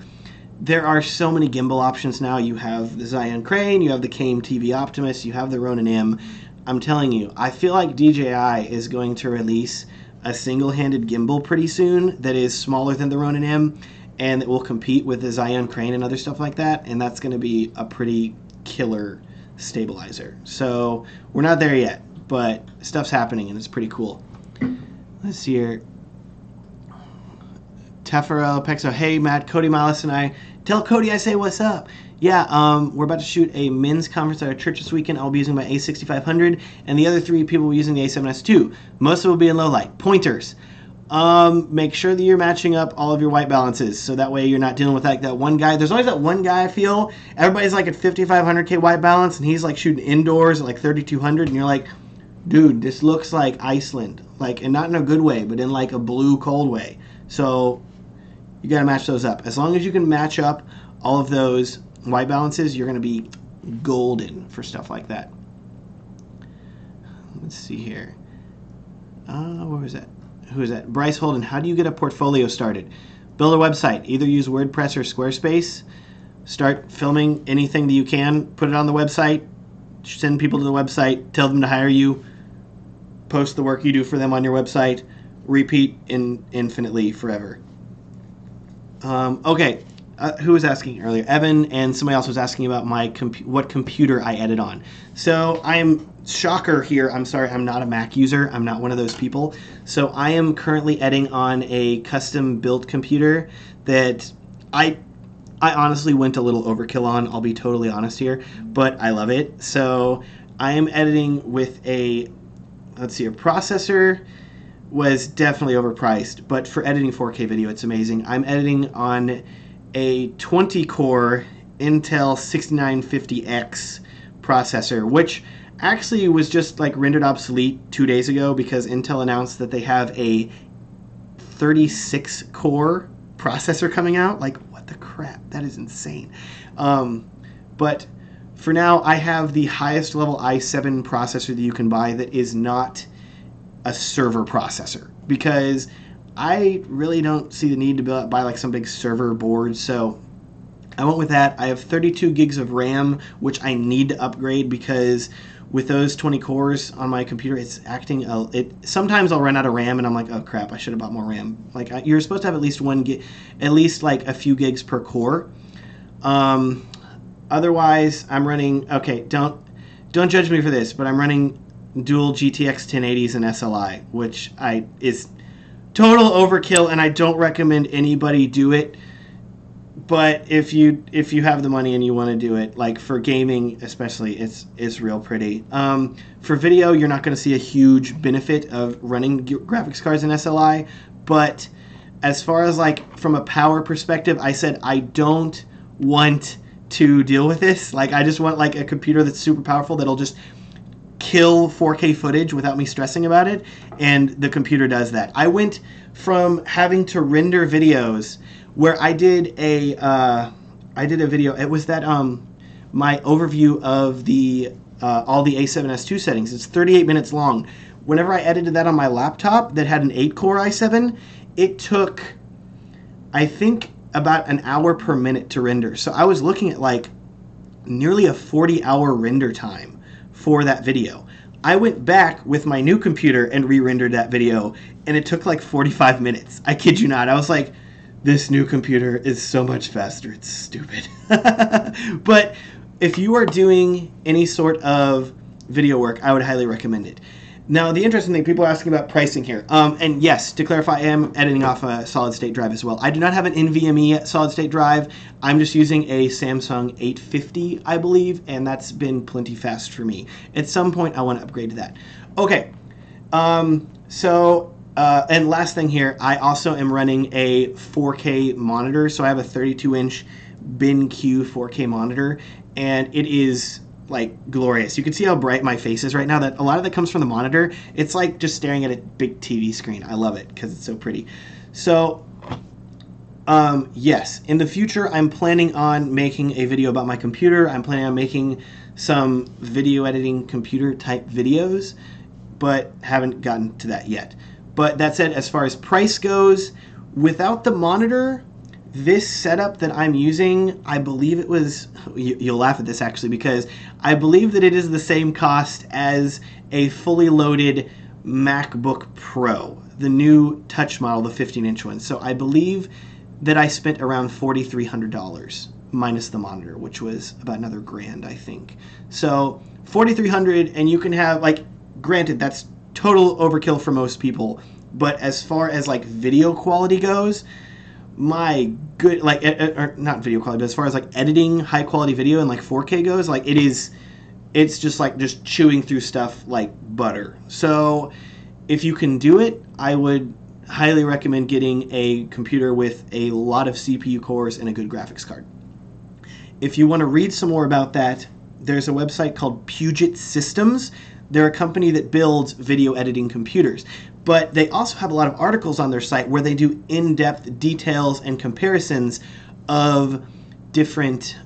there are so many gimbal options now. You have the Zion Crane, you have the Came TV Optimus, you have the Ronin M. I'm telling you, I feel like DJI is going to release a single-handed gimbal pretty soon that is smaller than the Ronin M, and that will compete with the Zion Crane and other stuff like that, and that's going to be a pretty killer stabilizer. So we're not there yet, but stuff's happening and it's pretty cool. Let's see here. Tefera Pexo, hey Matt, Cody Miles and I. Tell Cody I say what's up. Yeah, we're about to shoot a men's conference at our church this weekend. I'll be using my A6500, and the other 3 people will be using the A7S II. Most of it will be in low light. Pointers. Make sure that you're matching up all of your white balances, so that way you're not dealing with like that one guy. There's always that one guy, I feel. Everybody's like at 5,500K white balance, and he's like shooting indoors at like 3,200, and you're like, dude, this looks like Iceland. Like, and not in a good way, but in like a blue cold way. So you got to match those up. As long as you can match up all of those white balances, you're going to be golden for stuff like that. Let's see here. Where was that? Who is that? Bryce Holden. How do you get a portfolio started? Build a website. Either use WordPress or Squarespace. Start filming anything that you can. Put it on the website. Send people to the website. Tell them to hire you. Post the work you do for them on your website. Repeat infinitely forever. Okay. Who was asking earlier? Evan, and somebody else was asking about my what computer I edit on. So I am, shocker here, I'm sorry, I'm not a Mac user. I'm not one of those people. So I am currently editing on a custom built computer that I honestly went a little overkill on. I'll be totally honest here, but I love it. So I am editing with a, let's see, a processor was definitely overpriced, but for editing 4K video, it's amazing. I'm editing on a 20-core Intel 6950X processor, which actually was just like rendered obsolete 2 days ago because Intel announced that they have a 36-core processor coming out. Like, what the crap? That is insane. But for now, I have the highest level i7 processor that you can buy that is not a server processor, because I really don't see the need to buy like some big server board. So I went with that. I have 32 gigs of RAM, which I need to upgrade because with those 20 cores on my computer, it's acting. Sometimes I'll run out of RAM and I'm like, oh crap, I should have bought more RAM. Like, you're supposed to have at least at least like a few gigs per core. Otherwise, I'm running. Okay, don't judge me for this, but I'm running dual GTX 1080s and SLI, which is total overkill, and I don't recommend anybody do it. But if you have the money and you want to do it, like for gaming especially, it's real pretty. For video, you're not going to see a huge benefit of running graphics cards in SLI, but as far as like from a power perspective, I said I don't want to deal with this. Like, I just want like a computer that's super powerful that'll just kill 4K footage without me stressing about it, and the computer does that. I went from having to render videos where I did a video. It was that my overview of the all the A7S2 settings. It's 38 minutes long. Whenever I edited that on my laptop that had an 8-core i7, it took, I think, about an hour per minute to render. So I was looking at like nearly a 40-hour render time for that video. I went back with my new computer and re-rendered that video, and it took like 45 minutes. I kid you not. I was like, this new computer is so much faster. It's stupid. But if you are doing any sort of video work, I would highly recommend it. Now, the interesting thing, people are asking about pricing here. And yes, to clarify, I am editing off a solid-state drive as well. I do not have an NVMe solid-state drive. I'm just using a Samsung 850, I believe, and that's been plenty fast for me. At some point, I want to upgrade to that. Okay, and last thing here, I also am running a 4K monitor. So I have a 32-inch BenQ 4K monitor, and it is like glorious. You can see how bright my face is right now. That a lot of that comes from the monitor. It's like just staring at a big TV screen. I love it because it's so pretty. So yes, in the future I'm planning on making a video about my computer. I'm planning on making some video editing computer type videos, but haven't gotten to that yet. But that said, as far as price goes, without the monitor, this setup that I'm using, I believe it was, you'll laugh at this actually, because I believe that it is the same cost as a fully loaded MacBook Pro, the new touch model, the 15-inch one. So I believe that I spent around $4,300 minus the monitor, which was about another $1,000, I think. So $4,300, and you can have, like, granted, that's total overkill for most people, but as far as like video quality goes, my good, like, or not video quality, but as far as like editing high quality video and like 4K goes, like it's just like just chewing through stuff like butter. So if you can do it, I would highly recommend getting a computer with a lot of CPU cores and a good graphics card. If you want to read some more about that, there's a website called Puget Systems. They're a company that builds video editing computers. But they also have a lot of articles on their site where they do in-depth details and comparisons of different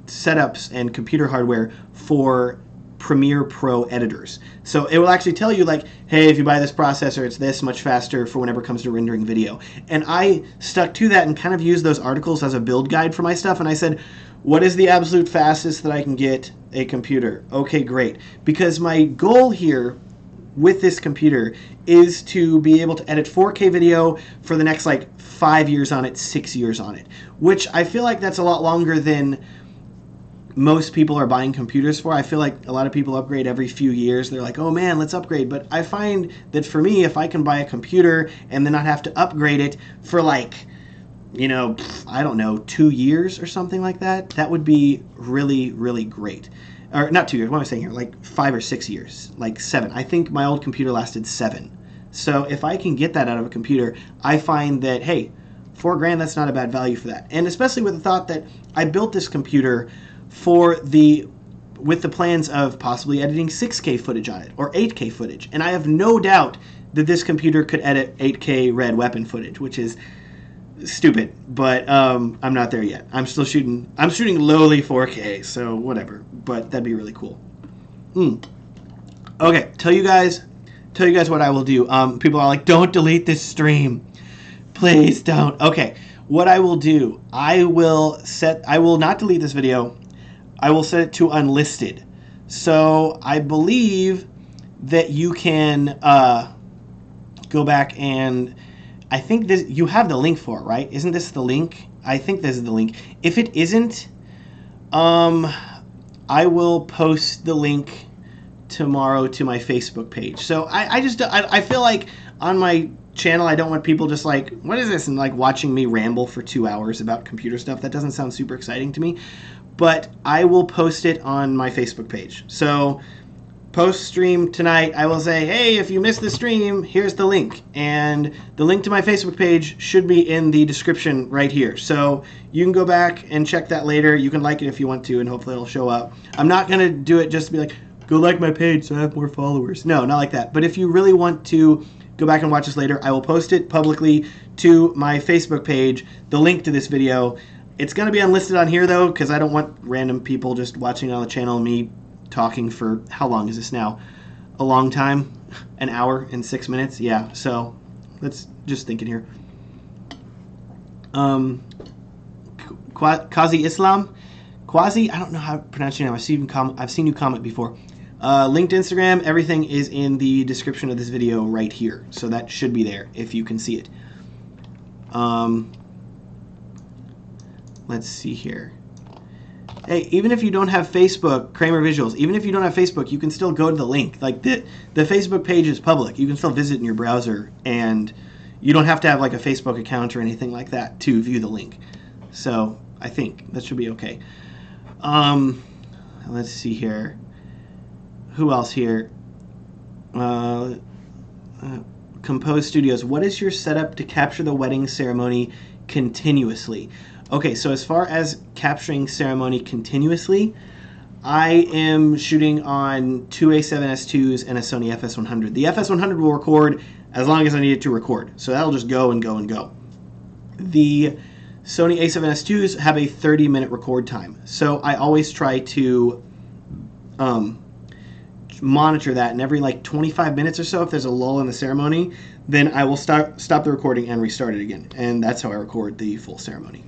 setups and computer hardware for Premiere Pro editors. So it will actually tell you, like, hey, if you buy this processor, it's this much faster for whenever it comes to rendering video. And I stuck to that and kind of used those articles as a build guide for my stuff. And I said, what is the absolute fastest that I can get a computer? Okay, great. Because my goal here with this computer is to be able to edit 4K video for the next, like, 5 years on it, 6 years on it. Which I feel like that's a lot longer than most people are buying computers for. I feel like a lot of people upgrade every few years. They're like, oh man, let's upgrade. But I find that for me, if I can buy a computer and then not have to upgrade it for, like, you know, I don't know, 2 years or something like that, that would be really, really great. Or not 2 years, what am I saying here? Like 5 or 6 years, like 7. I think my old computer lasted 7. So if I can get that out of a computer, I find that, hey, $4,000, that's not a bad value for that. And especially with the thought that I built this computer with the plans of possibly editing 6K footage on it or 8K footage. And I have no doubt that this computer could edit 8K red weapon footage, which is stupid, but I'm not there yet. I'm shooting lowly 4K, so whatever, but that'd be really cool. Okay, tell you guys what I will do. People are like, don't delete this stream. Please don't. Okay, what I will do, I will not delete this video. I will set it to unlisted. So I believe that you can go back and I think this, you have the link for it, right? Isn't this the link? I think this is the link. If it isn't, I will post the link tomorrow to my Facebook page. So I feel like on my channel, I don't want people just like, what is this? And like watching me ramble for 2 hours about computer stuff. That doesn't sound super exciting to me. But I will post it on my Facebook page. So post stream tonight, I will say, hey, if you missed the stream, here's the link. And the link to my Facebook page should be in the description right here. So you can go back and check that later. You can like it if you want to, and hopefully it'll show up. I'm not going to do it just to be like, go like my page so I have more followers. No, not like that. But if you really want to go back and watch this later, I will post it publicly to my Facebook page, the link to this video. It's going to be unlisted on here, though, because I don't want random people just watching on the channel, me talking for, how long is this now? A long time? An hour and 6 minutes? Yeah, so let's just thinking here. Qazi Islam? Quasi? I don't know how to pronounce your name. I've seen you comment before. Linked Instagram, everything is in the description of this video right here. So that should be there if you can see it. Let's see here. Hey, even if you don't have Facebook, Kramer Visuals, even if you don't have Facebook, you can still go to the link. Like the Facebook page is public. You can still visit in your browser, and you don't have to have like a Facebook account or anything like that to view the link. So I think that should be okay. Let's see here. Who else here? Compose Studios. What is your setup to capture the wedding ceremony continuously? Okay, so as far as capturing ceremony continuously, I am shooting on two A7S2s and a Sony FS100. The FS100 will record as long as I need it to record, so that'll just go and go and go. The Sony A7S2s have a 30-minute record time, so I always try to monitor that, and every like 25 minutes or so, if there's a lull in the ceremony, then I will stop the recording and restart it again, and that's how I record the full ceremony.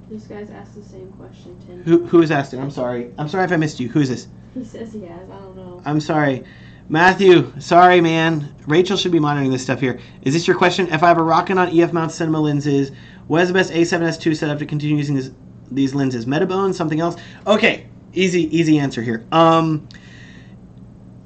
This guy's asked the same question, Tim. Who has asked it? I'm sorry. I'm sorry if I missed you. Who is this? He says he has. I don't know. I'm sorry. Matthew, sorry, man. Rachel should be monitoring this stuff here. Is this your question? If I have a Rokinon EF mount cinema lenses, what is the best A7S2 setup to continue using these lenses? Metabone, something else? Okay, easy answer here.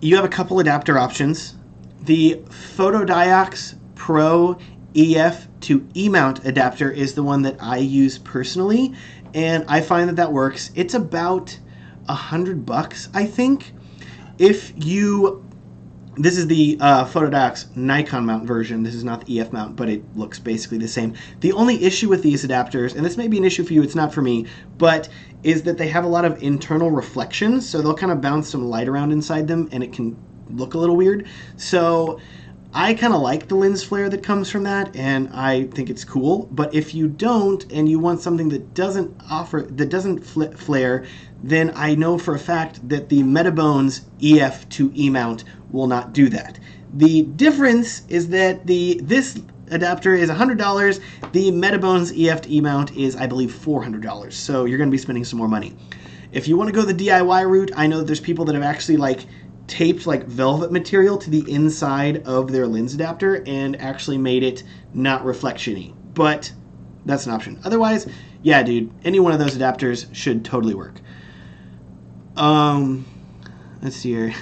You have a couple adapter options. The Photodiox Pro EF to E-mount adapter is the one that I use personally, and I find that works. It's about $100, I think. This is the Photodiox Nikon mount version. This is not the EF mount, but it looks basically the same. The only issue with these adapters, and this may be an issue for you, it's not for me, but is that they have a lot of internal reflections, so they'll kind of bounce some light around inside them, and it can look a little weird. So I kind of like the lens flare that comes from that, and I think it's cool. But if you don't, and you want something that doesn't flare, then I know for a fact that the Metabones EF to E mount will not do that. The difference is that this adapter is $100. The Metabones EF to E mount is, I believe, $400. So you're going to be spending some more money. If you want to go the DIY route, I know that there's people that have actually like taped like velvet material to the inside of their lens adapter and actually made it not reflection-y. But that's an option. Otherwise, yeah, dude, any one of those adapters should totally work. Let's see here.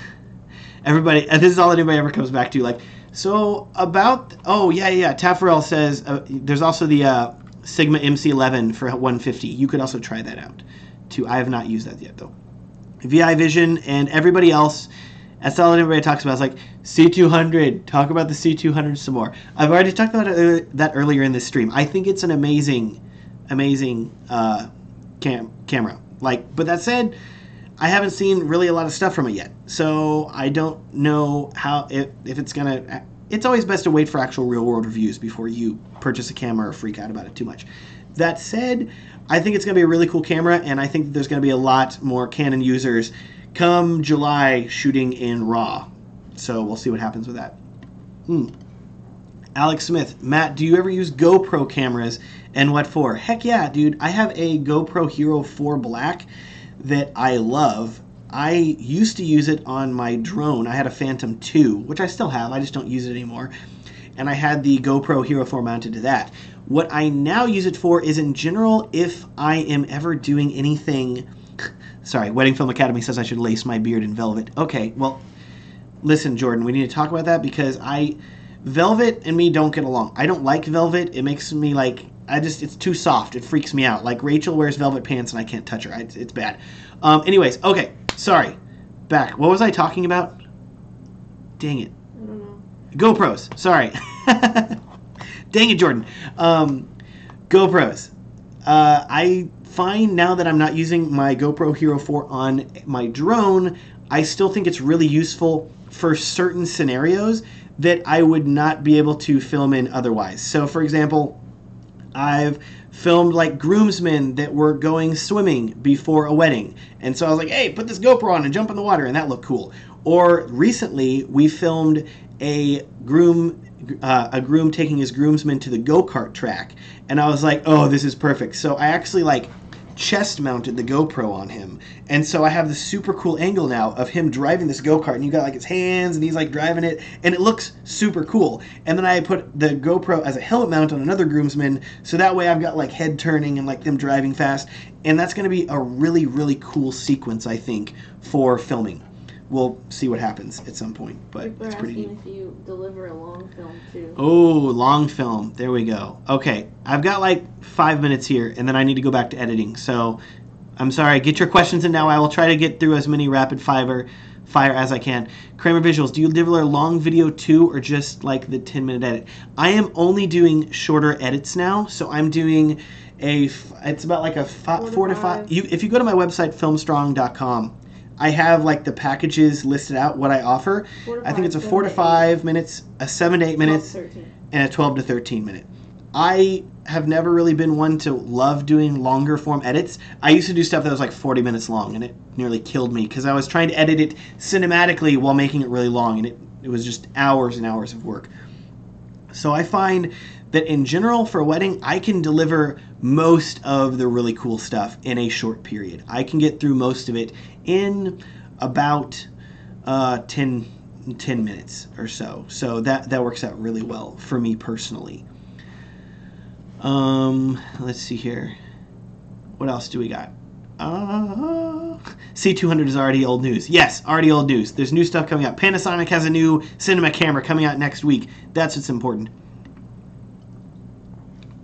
Everybody, this is all anybody ever comes back to. Like, so about, Taffarel says there's also the Sigma MC11 for 150. You could also try that out too. I have not used that yet though. VI Vision and everybody else, that's all everybody talks about. Is like C200. Talk about the C200 some more. I've already talked about that earlier in this stream. I think it's an amazing camera. Like, but that said, I haven't seen really a lot of stuff from it yet, so I don't know how if it's gonna. It's always best to wait for actual real world reviews before you purchase a camera or freak out about it too much. That said, I think it's gonna be a really cool camera, and I think that there's gonna be a lot more Canon users come July shooting in RAW. So we'll see what happens with that. Alex Smith, Matt, do you ever use GoPro cameras, and what for? Heck yeah, dude. I have a GoPro Hero 4 Black that I love. I used to use it on my drone. I had a Phantom 2, which I still have. I just don't use it anymore. And I had the GoPro Hero 4 mounted to that. What I now use it for is, in general, if I am ever doing anything... Sorry, Wedding Film Academy says I should lace my beard in velvet. Okay, well, listen, Jordan, we need to talk about that because velvet and me don't get along. I don't like velvet. It makes me like... it's too soft. It freaks me out. Like, Rachel wears velvet pants and I can't touch her. It's bad. Anyways, okay. Sorry. Back. What was I talking about? Dang it. I don't know. GoPros. Sorry. Dang it, Jordan. GoPros. I find now that I'm not using my GoPro Hero 4 on my drone, I still think it's really useful for certain scenarios that I would not be able to film in otherwise. So, for example... I've filmed like groomsmen that were going swimming before a wedding. And so I was like, hey, put this GoPro on and jump in the water, and that looked cool. Or recently we filmed a groom taking his groomsmen to the go-kart track. And I was like, oh, this is perfect. So I actually like chest mounted the GoPro on him. And so I have this super cool angle now of him driving this go-kart, and you got like his hands and he's like driving it, and it looks super cool. And then I put the GoPro as a helmet mount on another groomsman, so that way I've got like head turning and like them driving fast. And that's going to be a really, really cool sequence, I think, for filming. We'll see what happens at some point, but People it's pretty neat. If you deliver a long film too. Oh, long film. There we go. Okay, I've got like 5 minutes here, and then I need to go back to editing. So I'm sorry. Get your questions in now. I will try to get through as many rapid fire as I can. Kramer Visuals, do you deliver a long video too, or just like the 10-minute edit? I am only doing shorter edits now, so I'm doing it's about like a 4 to 5. If you go to my website, filmstrong.com, I have like the packages listed out, what I offer. I think it's a 4 to 5 minutes, a 7 to 8 minutes, and a 12 to 13 minute. I have never really been one to love doing longer form edits. I used to do stuff that was like 40 minutes long, and it nearly killed me because I was trying to edit it cinematically while making it really long, and it was just hours and hours of work. So I find that in general for a wedding, I can deliver most of the really cool stuff in a short period. I can get through most of it in about 10 minutes or so. So that works out really well for me personally. Let's see here. What else do we got? C200 is already old news. Yes, already old news. There's new stuff coming out. Panasonic has a new cinema camera coming out next week. That's what's important.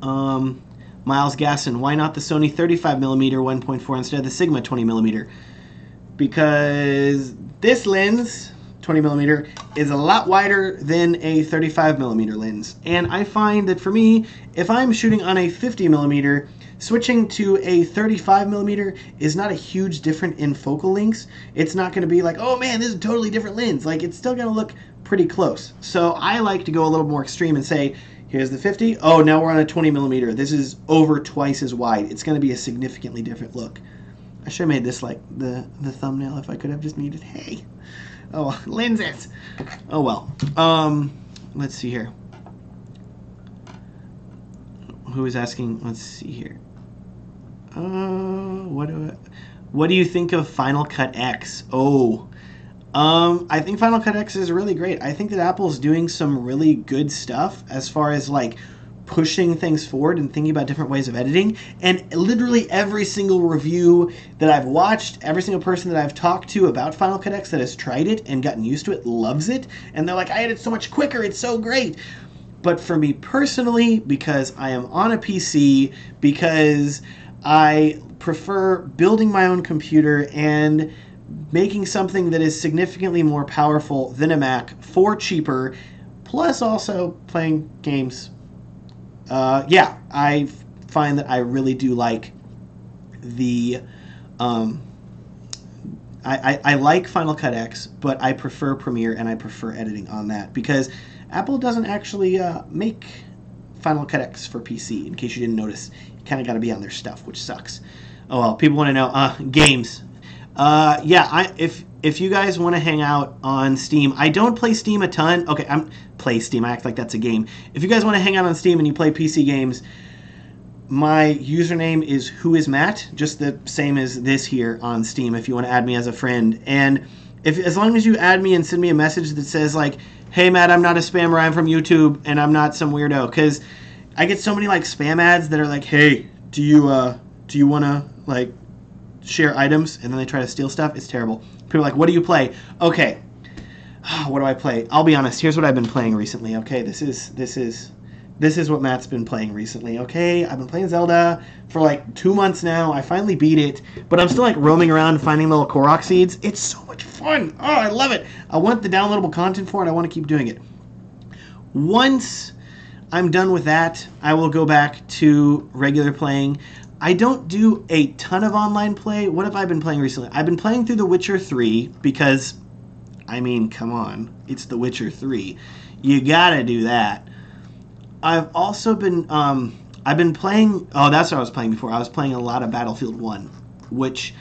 Miles Gasson, why not the Sony 35mm 1.4 instead of the Sigma 20mm? Because this lens 20 millimeter is a lot wider than a 35 millimeter lens. And I find that for me, if I'm shooting on a 50 millimeter, switching to a 35 millimeter is not a huge difference in focal lengths. It's not going to be like, oh man, this is a totally different lens. Like, it's still going to look pretty close. So I like to go a little more extreme and say, here's the 50. Oh, now we're on a 20 millimeter. This is over twice as wide. It's going to be a significantly different look. I should have made this like the thumbnail if I could have just made it. Hey. Oh, lenses. Oh well. Let's see here. Who is asking? Let's see here. What do you think of Final Cut X? Oh, I think Final Cut X is really great. I think that Apple's doing some really good stuff as far as like pushing things forward and thinking about different ways of editing. And literally every single review that I've watched, every single person that I've talked to about Final Cut X that has tried it and gotten used to it loves it. And they're like, I edit so much quicker, it's so great. But for me personally, because I am on a PC, because I prefer building my own computer and making something that is significantly more powerful than a Mac for cheaper, plus also playing games. Yeah, I find that I really do like the I like Final Cut X, but I prefer Premiere and I prefer editing on that because Apple doesn't actually make Final Cut X for PC, in case you didn't notice. You kind of got to be on their stuff, which sucks. Oh well, people want to know games. Yeah, if you guys want to hang out on Steam, I don't play Steam a ton. Okay, play Steam. I act like that's a game. If you guys want to hang out on Steam and you play PC games, my username is WhoisMatt, just the same as this here on Steam. If you want to add me as a friend, and as long as you add me and send me a message that says like, "Hey Matt, I'm not a spammer. I'm from YouTube, and I'm not some weirdo," because I get so many like spam ads that are like, "Hey, do you want to like share items?" And then they try to steal stuff. It's terrible. People are like, "What do you play?" Okay, what do I play? I'll be honest. Here's what I've been playing recently. Okay, this is what Matt's been playing recently. Okay, I've been playing Zelda for like 2 months now. I finally beat it, but I'm still like roaming around finding little Korok seeds. It's so much fun. Oh, I love it. I want the downloadable content for it. I want to keep doing it. Once I'm done with that, I will go back to regular playing. I don't do a ton of online play. What have I been playing recently? I've been playing through The Witcher 3 because, I mean, come on. It's The Witcher 3. You gotta do that. I've also been, I've been playing, oh, that's what I was playing before. I was playing a lot of Battlefield 1, which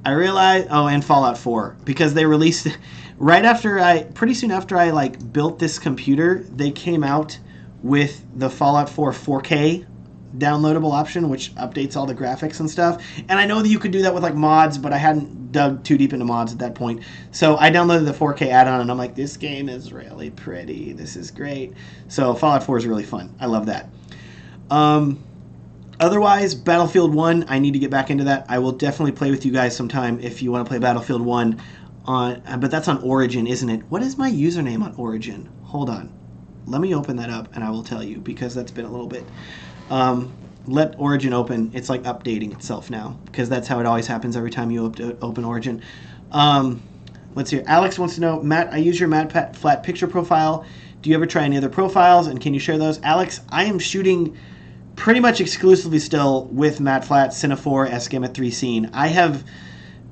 I realized, oh, and Fallout 4, because they released, pretty soon after I, like, built this computer, they came out with the Fallout 4 4K downloadable option, which updates all the graphics and stuff. And I know that you could do that with like mods, but I hadn't dug too deep into mods at that point. So I downloaded the 4K add-on and I'm like, this game is really pretty. This is great. So Fallout 4 is really fun. I love that. Otherwise, Battlefield 1, I need to get back into that. I will definitely play with you guys sometime if you want to play Battlefield 1 but that's on Origin, isn't it? What is my username on Origin? Hold on. Let me open that up and I will tell you because that's been a little bit. Let Origin open. It's like updating itself now because that's how it always happens every time you open Origin. Let's see. Alex wants to know, Matt, I use your Matt Flat picture profile. Do you ever try any other profiles and can you share those? Alex, I am shooting pretty much exclusively still with Matt Flat, Cine4, S-Gamma 3 Scene. I have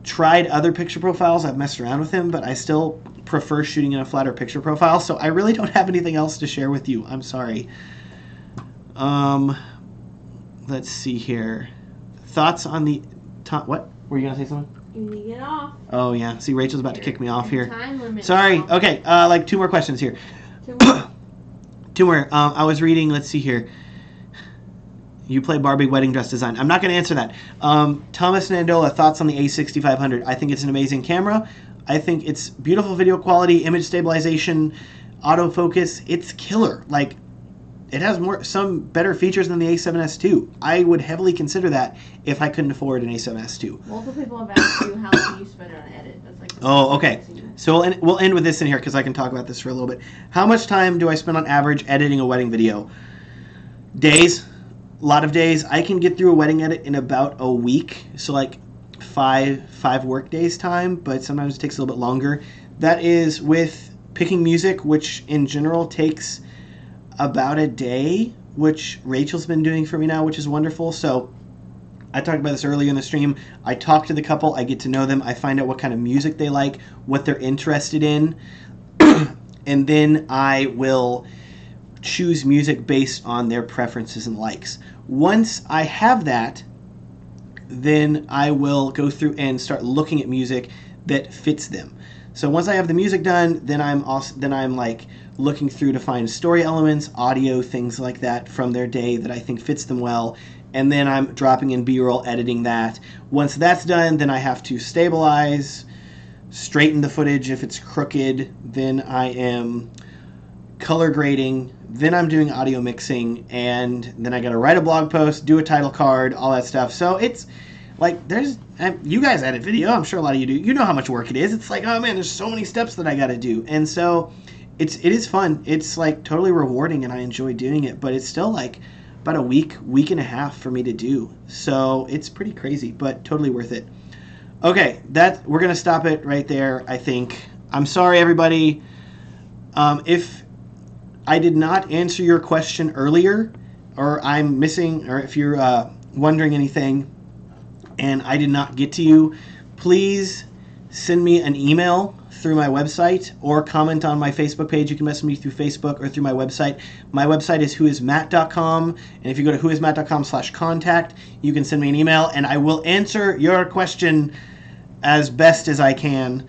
tried other picture profiles. I've messed around with them, but I still prefer shooting in a flatter picture profile, so I really don't have anything else to share with you. I'm sorry. Let's see here. Thoughts on the top? What? Were you gonna say something? You need to get off. Oh yeah. See, Rachel's about to kick me off here. Time limit. Sorry. Now. Okay. Like 2 more questions here. 2 more. 2 more. I was reading. Let's see here. You play Barbie wedding dress design. I'm not going to answer that. Thomas Nandola, thoughts on the A6500? I think it's an amazing camera. I think it's beautiful video quality, image stabilization, autofocus. It's killer. Like, it has some better features than the A7S II. I would heavily consider that if I couldn't afford an A7S II. Multiple people have asked you how much you spend on an edit. That's like oh, okay. So we'll end with this in here because I can talk about this for a little bit. How much time do I spend on average editing a wedding video? Days. A lot of days. I can get through a wedding edit in about a week. So like five work days time, but sometimes it takes a little bit longer. That is with picking music, which in general takes about a day, which Rachel's been doing for me now, which is wonderful. So I talked about this earlier in the stream. I talk to the couple, I get to know them, I find out what kind of music they like, what they're interested in, and then I will choose music based on their preferences and likes. Once I have that, then I will go through and start looking at music that fits them. So once I have the music done, then I'm like looking through to find story elements, audio, things like that from their day that I think fits them well, and then I'm dropping in B-roll, editing that. Once that's done, then I have to stabilize, straighten the footage if it's crooked, then I am color grading, then I'm doing audio mixing, and then I gotta write a blog post, do a title card, all that stuff. So it's like, you guys edit video, I'm sure a lot of you do. You know how much work it is. It's like, oh man, there's so many steps that I gotta do. And so it is fun. It's like totally rewarding and I enjoy doing it, but it's still like about a week and a half for me to do. So it's pretty crazy, but totally worth it. Okay, we're gonna stop it right there, I think. I'm sorry, everybody. If I did not answer your question earlier, or I'm missing, or if you're wondering anything and I did not get to you, please send me an email through my website or comment on my Facebook page. You can message me through Facebook or through my website. My website is WhoisMatt.com, and if you go to WhoisMatt.com/contact, you can send me an email, and I will answer your question as best as I can.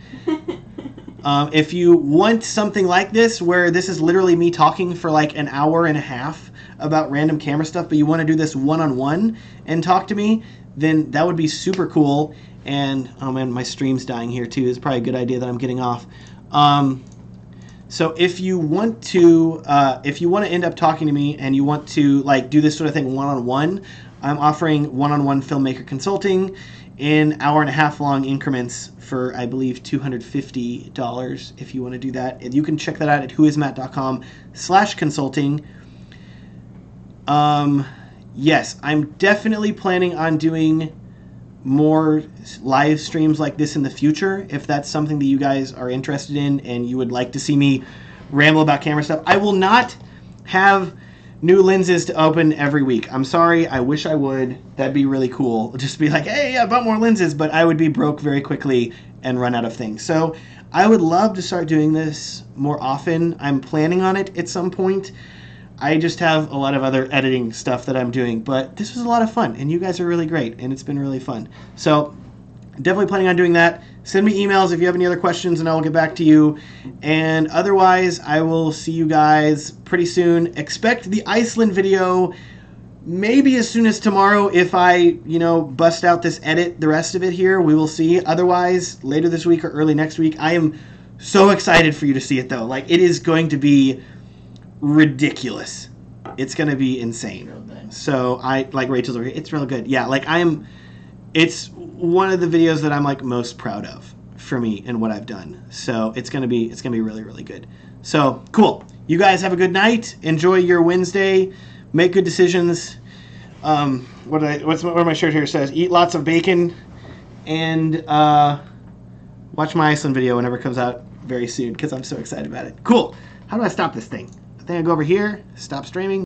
If you want something like this, where this is literally me talking for like an hour and a half about random camera stuff, but you want to do this one-on-one and talk to me, then that would be super cool. And oh man, my stream's dying here too. It's probably a good idea that I'm getting off. So if you want to end up talking to me and you want to like do this sort of thing one-on-one, I'm offering one-on-one filmmaker consulting in hour-and-a-half long increments for, I believe, $250 if you want to do that. And you can check that out at whoismatt.com/consulting. Yes, I'm definitely planning on doing more live streams like this in the future. If that's something that you guys are interested in and you would like to see me ramble about camera stuff, I will not have new lenses to open every week. I'm sorry. I wish I would. That'd be really cool. Just be like, hey, I bought more lenses, but I would be broke very quickly and run out of things. So I would love to start doing this more often. I'm planning on it at some point. I just have a lot of other editing stuff that I'm doing, but this was a lot of fun, and you guys are really great, and it's been really fun. So definitely planning on doing that. Send me emails if you have any other questions, and I will get back to you. And otherwise, I will see you guys pretty soon. Expect the Iceland video maybe as soon as tomorrow if I, bust out this edit, the rest of it here. We will see. Otherwise, later this week or early next week. I am so excited for you to see it, though. Like, it is going to be ridiculous. It's going to be insane. So like Rachel's over here, it's real good. Yeah, like it's one of the videos that I'm like most proud of for me and what I've done. So it's going to be really, really good. So cool. You guys have a good night. Enjoy your Wednesday. Make good decisions. What my shirt here says, eat lots of bacon and watch my Iceland video whenever it comes out very soon because I'm so excited about it. Cool. How do I stop this thing? I think I go over here, stop streaming.